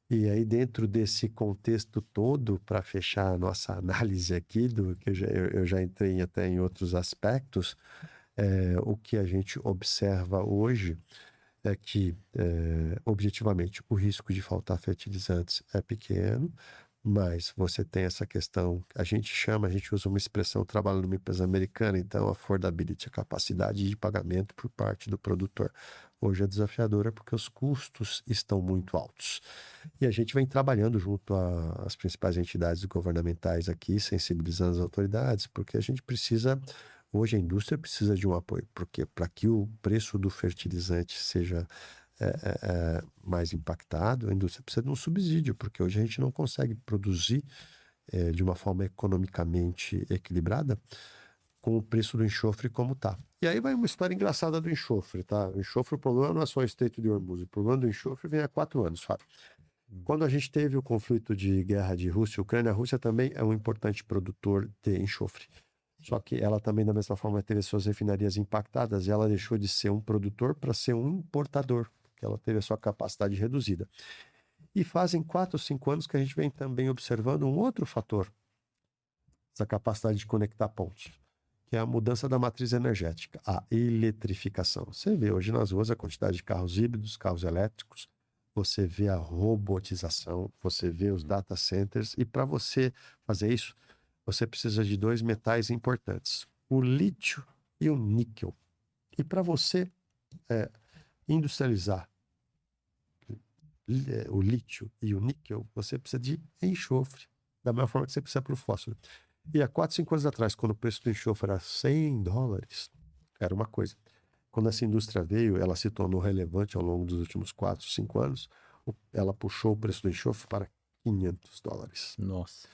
E aí dentro desse contexto todo, para fechar a nossa análise aqui, que eu já entrei até em outros aspectos, o que a gente observa hoje é que, objetivamente, o risco de faltar fertilizantes é pequeno, mas você tem essa questão, a gente usa uma expressão, trabalho numa empresa americana, então affordability, a capacidade de pagamento por parte do produtor. Hoje é desafiadora porque os custos estão muito altos. E a gente vem trabalhando junto às principais entidades governamentais aqui, sensibilizando as autoridades, porque a gente precisa, hoje a indústria precisa de um apoio, porque para que o preço do fertilizante seja mais impactado, a indústria precisa de um subsídio, porque hoje a gente não consegue produzir de uma forma economicamente equilibrada com o preço do enxofre como está. E aí vai uma história engraçada do enxofre, tá? O enxofre, o problema não é só o Estreito de Hormuz, o problema do enxofre vem há 4 anos, Fábio. Quando a gente teve o conflito de guerra de Rússia e Ucrânia, a Rússia também é um importante produtor de enxofre. Só que ela também, da mesma forma, teve suas refinarias impactadas e ela deixou de ser um produtor para ser um importador, porque ela teve a sua capacidade reduzida. E fazem 4 ou 5 anos que a gente vem também observando um outro fator, essa capacidade de conectar pontos, que é a mudança da matriz energética, a eletrificação. Você vê hoje nas ruas a quantidade de carros híbridos, carros elétricos, você vê a robotização, você vê os data centers, e para você fazer isso, você precisa de 2 metais importantes, o lítio e o níquel. E para você industrializar o lítio e o níquel, você precisa de enxofre, da mesma forma que você precisa para o fósforo. E há 4, 5 anos atrás, quando o preço do enxofre era $100, era uma coisa. Quando essa indústria veio, ela se tornou relevante ao longo dos últimos 4, 5 anos, ela puxou o preço do enxofre para $500. Nossa.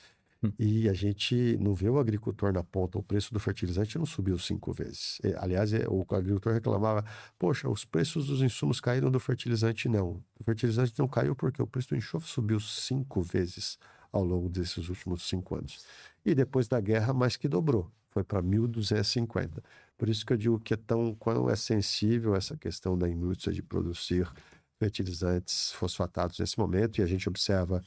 E a gente não vê o agricultor na ponta, o preço do fertilizante não subiu 5 vezes. Aliás, o agricultor reclamava, poxa, os preços dos insumos caíram, do fertilizante não. O fertilizante não caiu porque o preço do enxofre subiu 5 vezes ao longo desses últimos 5 anos. E depois da guerra, mais que dobrou, foi para 1.250. Por isso que eu digo que quão é sensível essa questão da indústria de produzir fertilizantes fosfatados nesse momento, e a gente observa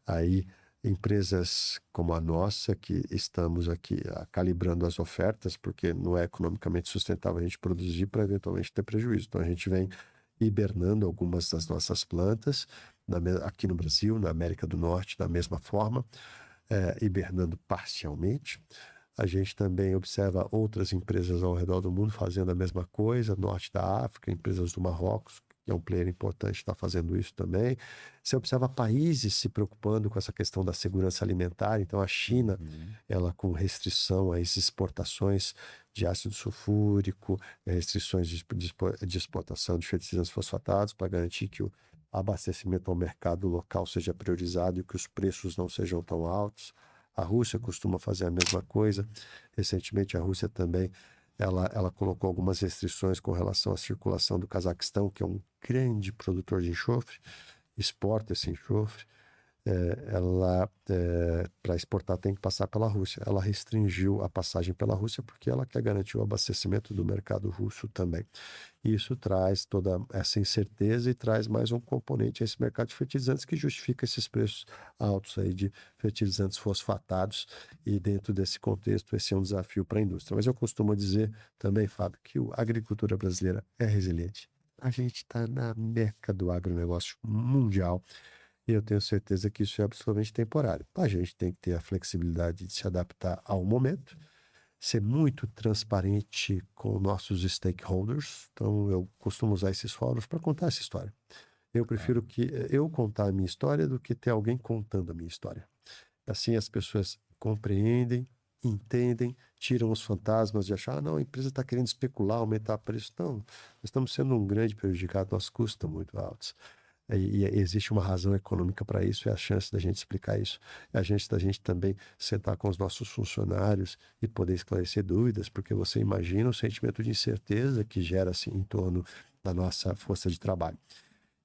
aí empresas como a nossa, que estamos aqui calibrando as ofertas, porque não é economicamente sustentável a gente produzir para eventualmente ter prejuízo. Então a gente vem hibernando algumas das nossas plantas, aqui no Brasil, na América do Norte, da mesma forma, hibernando parcialmente. A gente também observa outras empresas ao redor do mundo fazendo a mesma coisa, norte da África, empresas do Marrocos, que é um player importante, está fazendo isso também. Você observa países se preocupando com essa questão da segurança alimentar. Então, a China, ela com restrição às exportações de ácido sulfúrico, restrições de exportação de fertilizantes fosfatados, para garantir que o abastecimento ao mercado local seja priorizado e que os preços não sejam tão altos. A Rússia costuma fazer a mesma coisa. Recentemente, a Rússia também ela colocou algumas restrições com relação à circulação do Cazaquistão, que é um grande produtor de enxofre, exporta esse enxofre. Para exportar, tem que passar pela Rússia. Ela restringiu a passagem pela Rússia porque ela quer garantir o abastecimento do mercado russo também. E isso traz toda essa incerteza e traz mais um componente a esse mercado de fertilizantes que justifica esses preços altos aí de fertilizantes fosfatados. E dentro desse contexto, esse é um desafio para a indústria. Mas eu costumo dizer também, Fábio, que a agricultura brasileira é resiliente. A gente está na meca do agronegócio mundial. E eu tenho certeza que isso é absolutamente temporário. A gente tem que ter a flexibilidade de se adaptar ao momento, ser muito transparente com nossos stakeholders. Então, eu costumo usar esses fóruns para contar essa história. Eu prefiro que eu contar a minha história do que ter alguém contando a minha história. Assim, as pessoas compreendem, entendem, tiram os fantasmas de achar, não, a empresa está querendo especular, aumentar o preço. Não, nós estamos sendo um grande prejudicado, nossos custos estão muito altos. E existe uma razão econômica para isso, é a chance da gente explicar isso. É a chance da gente também sentar com os nossos funcionários e poder esclarecer dúvidas, porque você imagina o sentimento de incerteza que gera-se em torno da nossa força de trabalho.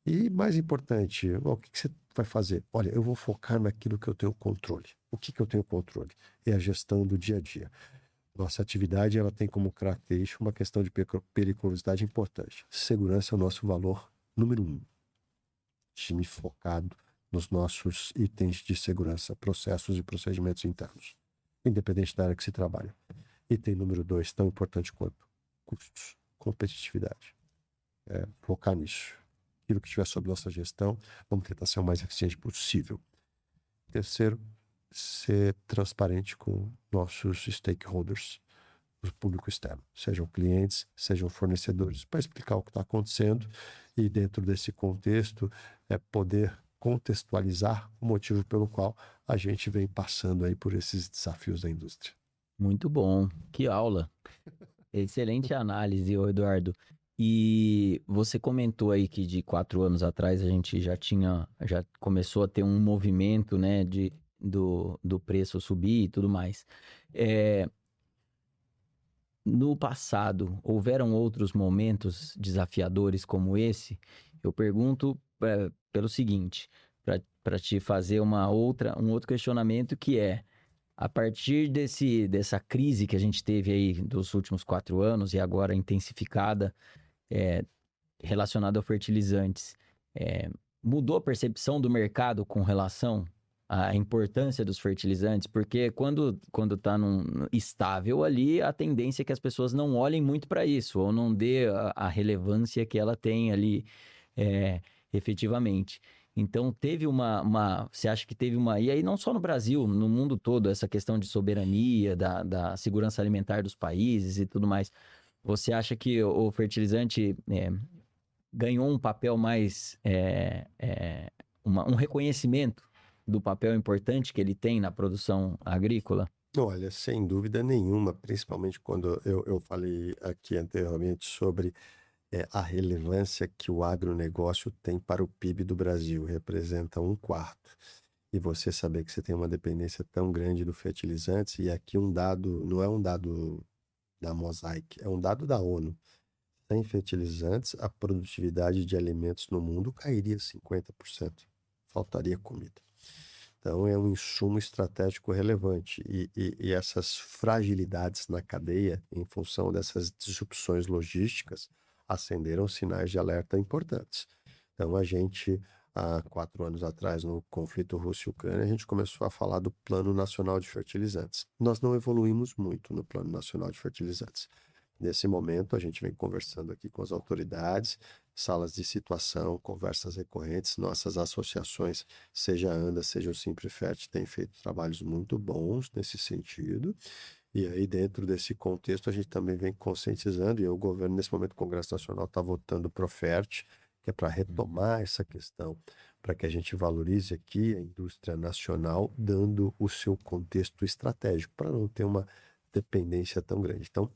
E mais importante, o que você vai fazer? Olha, eu vou focar naquilo que eu tenho controle. O que eu tenho controle? É a gestão do dia a dia. Nossa atividade ela tem como característica uma questão de periculosidade importante. Segurança é o nosso valor número 1. Time focado nos nossos itens de segurança, processos e procedimentos internos, independente da área que se trabalha. Item número 2, tão importante quanto custos, competitividade. Focar nisso. Aquilo que estiver sob nossa gestão, vamos tentar ser o mais eficiente possível. Terceiro, ser transparente com nossos stakeholders, o público externo, sejam clientes, sejam fornecedores, para explicar o que está acontecendo e dentro desse contexto poder contextualizar o motivo pelo qual a gente vem passando aí por esses desafios da indústria. Muito bom, que aula. Excelente análise, ô Eduardo. E você comentou aí que de 4 anos atrás a gente já começou a ter um movimento, né, do preço subir e tudo mais. No passado, houveram outros momentos desafiadores como esse? Eu pergunto pelo seguinte, para te fazer um outro questionamento que é, a partir dessa crise que a gente teve aí dos últimos 4 anos e agora intensificada, relacionada a fertilizantes, mudou a percepção do mercado com relação à importância dos fertilizantes? Porque quando está estável ali, a tendência é que as pessoas não olhem muito para isso, ou não dê a relevância que ela tem ali efetivamente. Então, você acha que teve e aí não só no Brasil, no mundo todo, essa questão de soberania, da segurança alimentar dos países e tudo mais. Você acha que o fertilizante ganhou um papel mais, um reconhecimento do papel importante que ele tem na produção agrícola? Olha, sem dúvida nenhuma, principalmente quando eu falei aqui anteriormente sobre a relevância que o agronegócio tem para o PIB do Brasil, representa 1/4. E você saber que você tem uma dependência tão grande do fertilizantes, e aqui um dado, não é um dado da Mosaic, é um dado da ONU. Sem fertilizantes, a produtividade de alimentos no mundo cairia 50%. Faltaria comida. Então, é um insumo estratégico relevante. E essas fragilidades na cadeia, em função dessas disrupções logísticas, acenderam sinais de alerta importantes. Então, a gente, há 4 anos atrás, no conflito Rússia e Ucrânia, a gente começou a falar do Plano Nacional de Fertilizantes. Nós não evoluímos muito no Plano Nacional de Fertilizantes. Nesse momento, a gente vem conversando aqui com as autoridades, salas de situação, conversas recorrentes, nossas associações, seja a ANDA, seja o Simprefert, têm feito trabalhos muito bons nesse sentido. E aí, dentro desse contexto, a gente também vem conscientizando, e o governo, nesse momento, o Congresso Nacional está votando o Profert, que é para retomar essa questão, para que a gente valorize aqui a indústria nacional, dando o seu contexto estratégico, para não ter uma dependência tão grande. Então,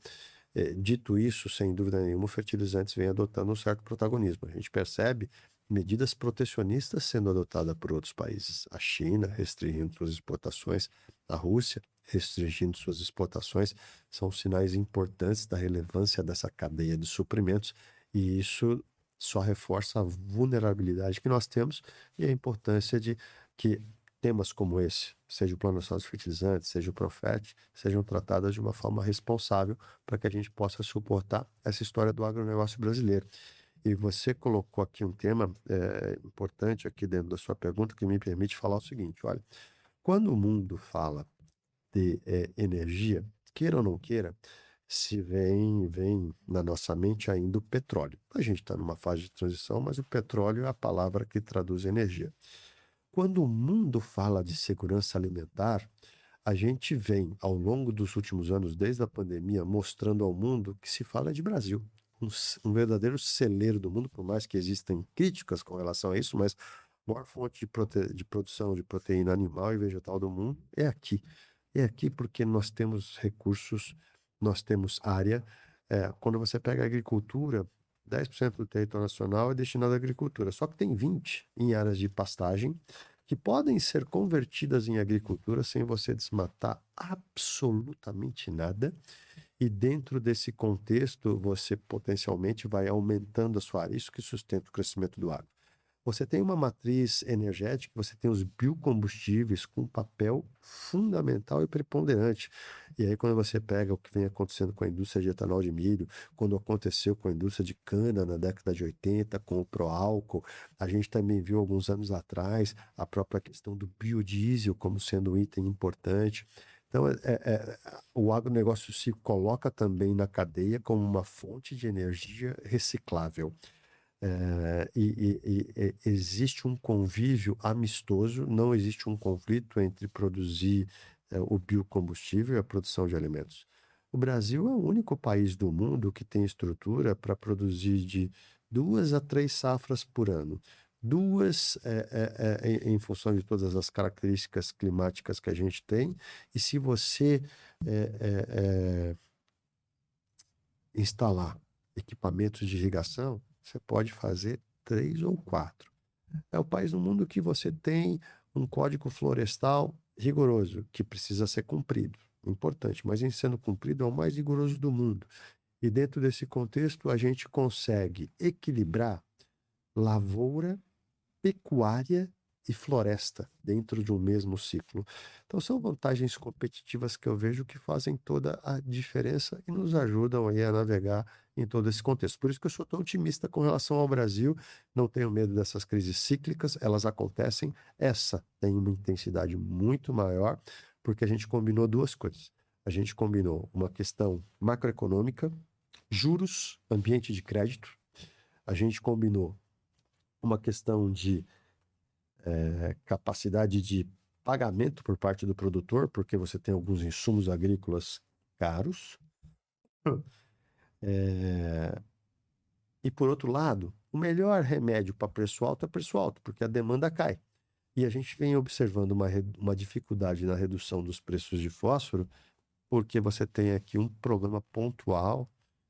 dito isso, sem dúvida nenhuma, o fertilizantes vem adotando um certo protagonismo. A gente percebe medidas protecionistas sendo adotadas por outros países. A China restringindo suas exportações, a Rússia restringindo suas exportações, são sinais importantes da relevância dessa cadeia de suprimentos, e isso só reforça a vulnerabilidade que nós temos e a importância de que temas como esse, seja o Plano Nacional de Fertilizantes, seja o Profet, sejam tratados de uma forma responsável para que a gente possa suportar essa história do agronegócio brasileiro. E você colocou aqui um tema importante aqui dentro da sua pergunta que me permite falar o seguinte, olha, quando o mundo fala de energia, queira ou não queira, se vem na nossa mente ainda o petróleo. A gente está numa fase de transição, mas o petróleo é a palavra que traduz energia. Quando o mundo fala de segurança alimentar, a gente vem, ao longo dos últimos anos, desde a pandemia, mostrando ao mundo que se fala de Brasil. Um verdadeiro celeiro do mundo, por mais que existam críticas com relação a isso, mas a maior fonte de produção de proteína animal e vegetal do mundo é aqui. É aqui porque nós temos recursos, nós temos área. Quando você pega a agricultura, 10% do território nacional é destinado à agricultura, só que tem 20% em áreas de pastagem, que podem ser convertidas em agricultura sem você desmatar absolutamente nada. E dentro desse contexto, você potencialmente vai aumentando a sua área. Isso que sustenta o crescimento do agro. Você tem uma matriz energética, você tem os biocombustíveis com um papel fundamental e preponderante. E aí, quando você pega o que vem acontecendo com a indústria de etanol de milho, quando aconteceu com a indústria de cana na década de 80, com o pró-álcool, a gente também viu alguns anos atrás a própria questão do biodiesel como sendo um item importante. Então, o agronegócio se coloca também na cadeia como uma fonte de energia reciclável. Existe um convívio amistoso, não existe um conflito entre produzir o biocombustível e a produção de alimentos. O Brasil é o único país do mundo que tem estrutura para produzir de 2 a 3 safras por ano. Duas em função de todas as características climáticas que a gente tem, e se você instalar equipamentos de irrigação, você pode fazer 3 ou 4. É o país no mundo que você tem um código florestal rigoroso, que precisa ser cumprido. Importante, mas em sendo cumprido é o mais rigoroso do mundo. E dentro desse contexto, a gente consegue equilibrar lavoura, pecuária e floresta dentro de um mesmo ciclo. Então são vantagens competitivas que eu vejo que fazem toda a diferença e nos ajudam aí a navegar em todo esse contexto. Por isso que eu sou tão otimista com relação ao Brasil, não tenho medo dessas crises cíclicas, elas acontecem, essa tem uma intensidade muito maior, porque a gente combinou duas coisas. A gente combinou uma questão macroeconômica, juros, ambiente de crédito, a gente combinou uma questão de capacidade de pagamento por parte do produtor, porque você tem alguns insumos agrícolas caros. E por outro lado, o melhor remédio para preço alto é preço alto, porque a demanda cai. E a gente vem observando uma dificuldade na redução dos preços de fósforo, porque você tem aqui um problema pontual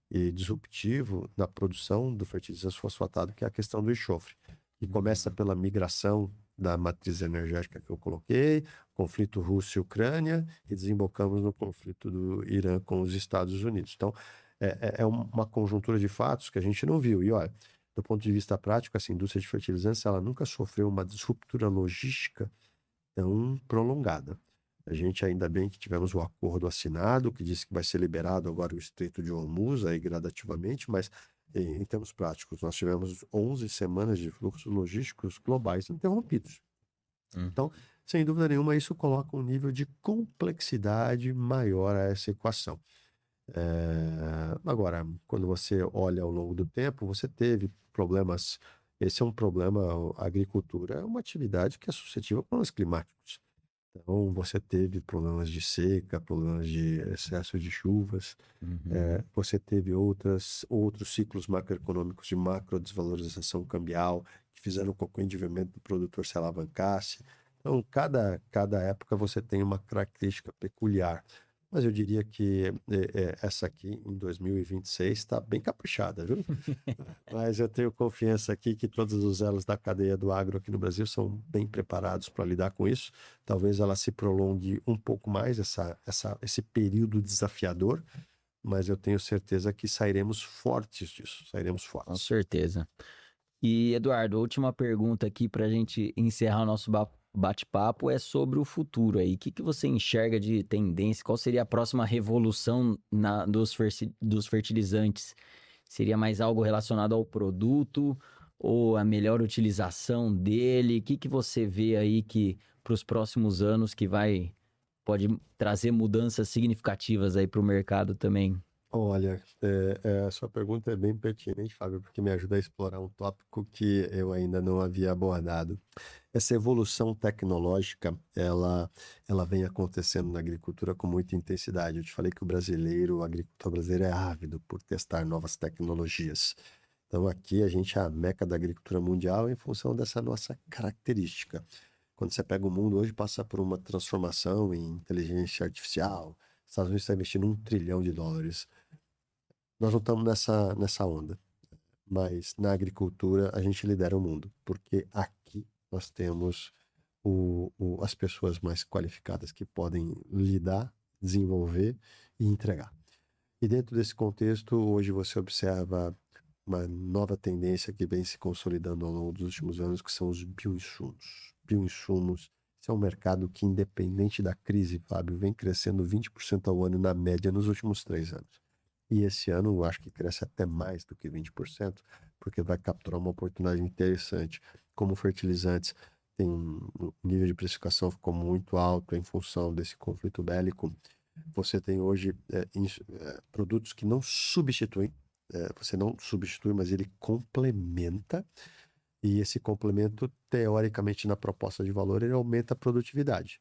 e disruptivo na produção do fertilizante fosfatado, que é a questão do enxofre. E começa pela migração da matriz energética que eu coloquei, conflito Rússia e Ucrânia, e desembocamos no conflito do Irã com os Estados Unidos. Então, é uma conjuntura de fatos que a gente não viu. E olha, do ponto de vista prático, essa indústria de fertilizantes, ela nunca sofreu uma disruptura logística tão prolongada. A gente, ainda bem que tivemos o acordo assinado, que diz que vai ser liberado agora o Estreito de Hormuz, aí gradativamente, mas em termos práticos, nós tivemos 11 semanas de fluxos logísticos globais interrompidos. Então, sem dúvida nenhuma, isso coloca um nível de complexidade maior a essa equação. Agora, quando você olha ao longo do tempo, você teve problemas. Esse é um problema. A agricultura é uma atividade que é suscetível a problemas climáticos. Então, você teve problemas de seca, problemas de excesso de chuvas, Uhum. você teve outros ciclos macroeconômicos de macro desvalorização cambial que fizeram com que o endividamento do produtor se alavancasse. Então, cada época você tem uma característica peculiar. Mas eu diria que essa aqui, em 2026, está bem caprichada, viu? Mas eu tenho confiança aqui que todos os elos da cadeia do agro aqui no Brasil são bem preparados para lidar com isso. Talvez ela se prolongue um pouco mais, esse período desafiador, mas eu tenho certeza que sairemos fortes disso, sairemos Com fortes. certeza. E, Eduardo, a última pergunta aqui para a gente encerrar o nosso bate-papo é sobre o futuro aí. O que você enxerga de tendência? Qual seria a próxima revolução dos fertilizantes? Seria mais algo relacionado ao produto ou a melhor utilização dele? O que você vê aí que para os próximos anos pode trazer mudanças significativas aí para o mercado também? Olha, a sua pergunta é bem pertinente, Fábio, porque me ajuda a explorar um tópico que eu ainda não havia abordado. Essa evolução tecnológica, ela vem acontecendo na agricultura com muita intensidade. Eu te falei que o agricultor brasileiro é ávido por testar novas tecnologias. Então aqui a gente é a meca da agricultura mundial em função dessa nossa característica. Quando você pega o mundo hoje, passa por uma transformação em inteligência artificial. Os Estados Unidos está investindo US$ 1 trilhão. Nós não estamos nessa onda, mas na agricultura a gente lidera o mundo, porque aqui nós temos as pessoas mais qualificadas que podem lidar, desenvolver e entregar. E dentro desse contexto, hoje você observa uma nova tendência que vem se consolidando ao longo dos últimos anos, que são os bioinsumos. Bioinsumos, esse é um mercado que, independente da crise, Fábio, vem crescendo 20% ao ano na média nos últimos 3 anos. E esse ano eu acho que cresce até mais do que 20%, porque vai capturar uma oportunidade interessante. Como fertilizantes, tem um nível de precificação ficou muito alto em função desse conflito bélico. Você tem hoje produtos que não substituem, você não substitui, mas ele complementa, e esse complemento, teoricamente, na proposta de valor, ele aumenta a produtividade.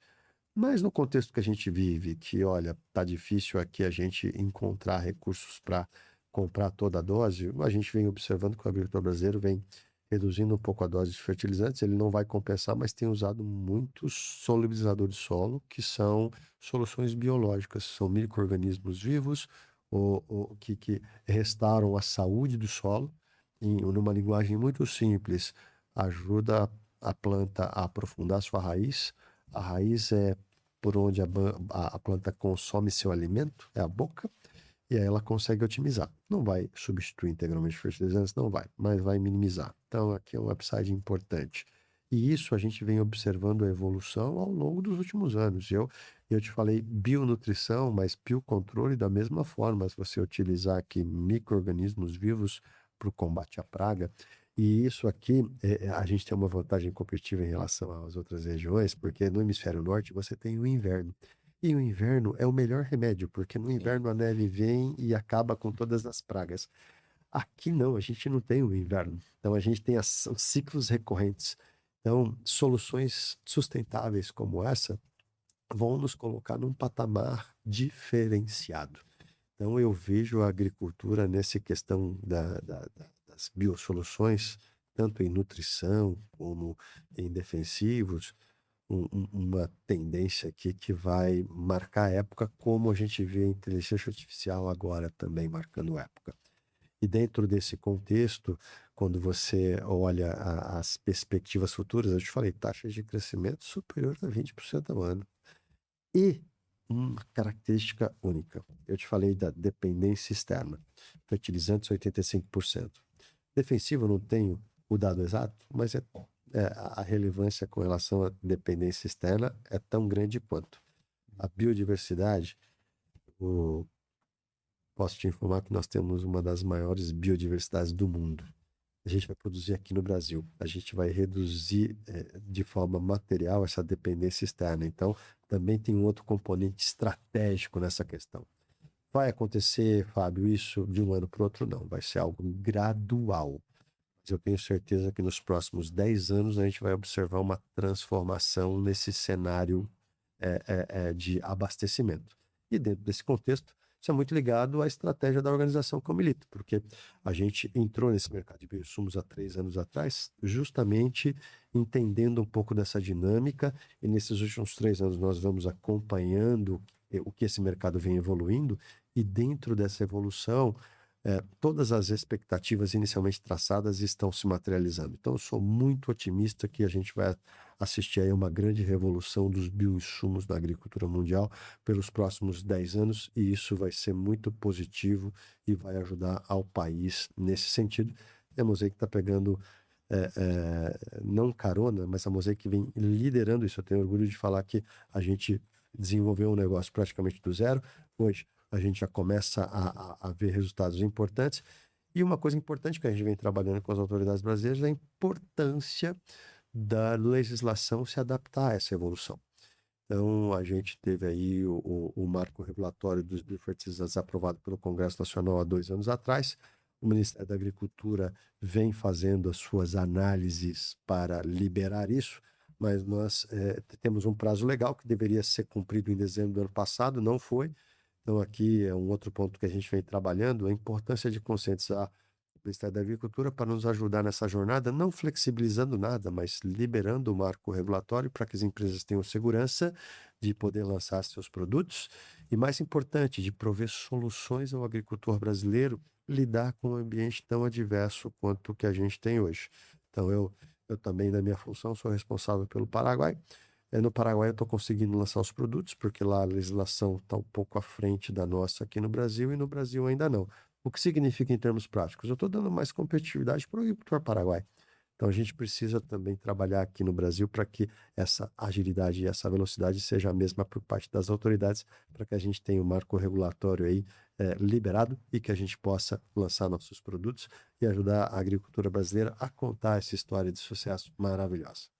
Mas no contexto que a gente vive, que olha, tá difícil aqui a gente encontrar recursos para comprar toda a dose, a gente vem observando que o agricultor brasileiro vem reduzindo um pouco a dose de fertilizantes, ele não vai compensar, mas tem usado muitos solubilizadores de solo, que são soluções biológicas, são micro-organismos vivos que restauram a saúde do solo, numa linguagem muito simples, ajuda a planta a aprofundar sua raiz. A raiz é por onde a planta consome seu alimento, é a boca, e aí ela consegue otimizar. Não vai substituir integralmente fertilizantes, não vai, mas vai minimizar. Então aqui é um upside importante. E isso a gente vem observando a evolução ao longo dos últimos anos. Eu te falei bionutrição, mas biocontrole da mesma forma. Se você utilizar aqui micro-organismos vivos para o combate à praga, e isso aqui, a gente tem uma vantagem competitiva em relação às outras regiões, porque no hemisfério norte você tem o inverno. E o inverno é o melhor remédio, porque no Sim. inverno a neve vem e acaba com todas as pragas. Aqui não, a gente não tem o inverno. Então a gente tem os ciclos recorrentes. Então, soluções sustentáveis como essa vão nos colocar num patamar diferenciado. Então, eu vejo a agricultura nessa questão das biosoluções, tanto em nutrição como em defensivos, uma tendência aqui que vai marcar a época, como a gente vê a inteligência artificial agora também marcando época. E dentro desse contexto, quando você olha as perspectivas futuras, eu te falei, taxas de crescimento superior a 20% ao ano. E uma característica única. Eu te falei da dependência externa. Fertilizantes, 85%. Defensivo, eu não tenho o dado exato, mas a relevância com relação à dependência externa é tão grande quanto. A biodiversidade, posso te informar que nós temos uma das maiores biodiversidades do mundo. A gente vai produzir aqui no Brasil. A gente vai reduzir de forma material essa dependência externa. Então, também tem um outro componente estratégico nessa questão. vai acontecer, Fábio, isso de um ano para o outro? Não, vai ser algo gradual. Mas eu tenho certeza que nos próximos 10 anos a gente vai observar uma transformação nesse cenário de abastecimento. E dentro desse contexto, isso é muito ligado à estratégia da organização que eu milito, porque a gente entrou nesse mercado de bioinsumos há 3 anos atrás, justamente entendendo um pouco dessa dinâmica, e nesses últimos 3 anos nós vamos acompanhando o que esse mercado vem evoluindo, e dentro dessa evolução, todas as expectativas inicialmente traçadas estão se materializando. Então, eu sou muito otimista que a gente vai assistir aí uma grande revolução dos bioinsumos da agricultura mundial pelos próximos 10 anos, e isso vai ser muito positivo e vai ajudar ao país nesse sentido. E a Mosaic está pegando, não carona, mas a Mosaic vem liderando isso. Eu tenho orgulho de falar que a gente desenvolveu um negócio praticamente do zero. Hoje, a gente já começa a ver resultados importantes. E uma coisa importante que a gente vem trabalhando com as autoridades brasileiras é a importância da legislação se adaptar a essa evolução. Então, a gente teve aí o marco regulatório dos biofertilizantes aprovado pelo Congresso Nacional há 2 anos atrás. O Ministério da Agricultura vem fazendo as suas análises para liberar isso, mas nós temos um prazo legal que deveria ser cumprido em dezembro do ano passado, não foi. Então, aqui é um outro ponto que a gente vem trabalhando, a importância de conscientizar o Ministério da Agricultura para nos ajudar nessa jornada, não flexibilizando nada, mas liberando o marco regulatório para que as empresas tenham segurança de poder lançar seus produtos e, mais importante, de prover soluções ao agricultor brasileiro lidar com um ambiente tão adverso quanto o que a gente tem hoje. Então, eu também, na minha função, sou responsável pelo Paraguai. No Paraguai eu estou conseguindo lançar os produtos, porque lá a legislação está um pouco à frente da nossa aqui no Brasil, e no Brasil ainda não. O que significa em termos práticos? Eu estou dando mais competitividade para o agricultor paraguai. Então a gente precisa também trabalhar aqui no Brasil para que essa agilidade e essa velocidade seja a mesma por parte das autoridades, para que a gente tenha um marco regulatório aí liberado e que a gente possa lançar nossos produtos e ajudar a agricultura brasileira a contar essa história de sucesso maravilhosa.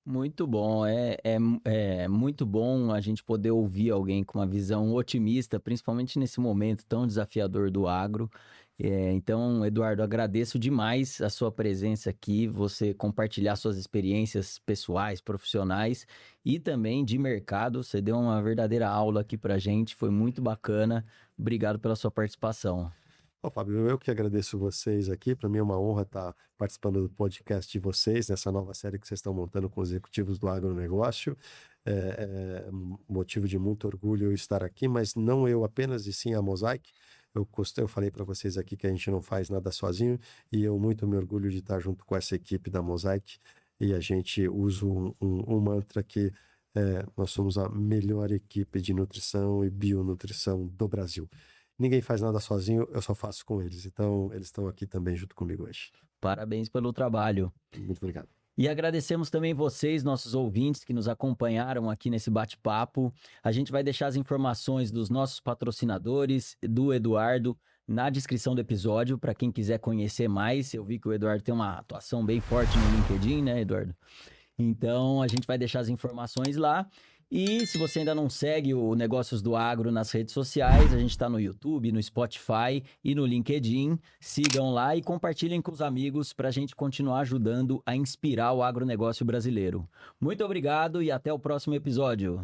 Muito bom, é muito bom a gente poder ouvir alguém com uma visão otimista, principalmente nesse momento tão desafiador do agro. Então, Eduardo, agradeço demais a sua presença aqui, você compartilhar suas experiências pessoais, profissionais e também de mercado. Você deu uma verdadeira aula aqui pra gente, foi muito bacana. Obrigado pela sua participação. Fábio, eu que agradeço vocês aqui. Para mim é uma honra estar participando do podcast de vocês, nessa nova série que vocês estão montando com os executivos do agronegócio. É motivo de muito orgulho eu estar aqui, mas não eu apenas, e sim a Mosaic. Eu falei para vocês aqui que a gente não faz nada sozinho, e eu muito me orgulho de estar junto com essa equipe da Mosaic, e a gente usa um mantra que nós somos a melhor equipe de nutrição e bionutrição do Brasil. Ninguém faz nada sozinho, eu só faço com eles. Então, eles estão aqui também junto comigo hoje. Parabéns pelo trabalho. Muito obrigado. E agradecemos também vocês, nossos ouvintes, que nos acompanharam aqui nesse bate-papo. A gente vai deixar as informações dos nossos patrocinadores, do Eduardo, na descrição do episódio, para quem quiser conhecer mais. Eu vi que o Eduardo tem uma atuação bem forte no LinkedIn, né, Eduardo? Então, a gente vai deixar as informações lá. E se você ainda não segue o Negócios do Agro nas redes sociais, a gente está no YouTube, no Spotify e no LinkedIn. Sigam lá e compartilhem com os amigos para a gente continuar ajudando a inspirar o agronegócio brasileiro. Muito obrigado e até o próximo episódio.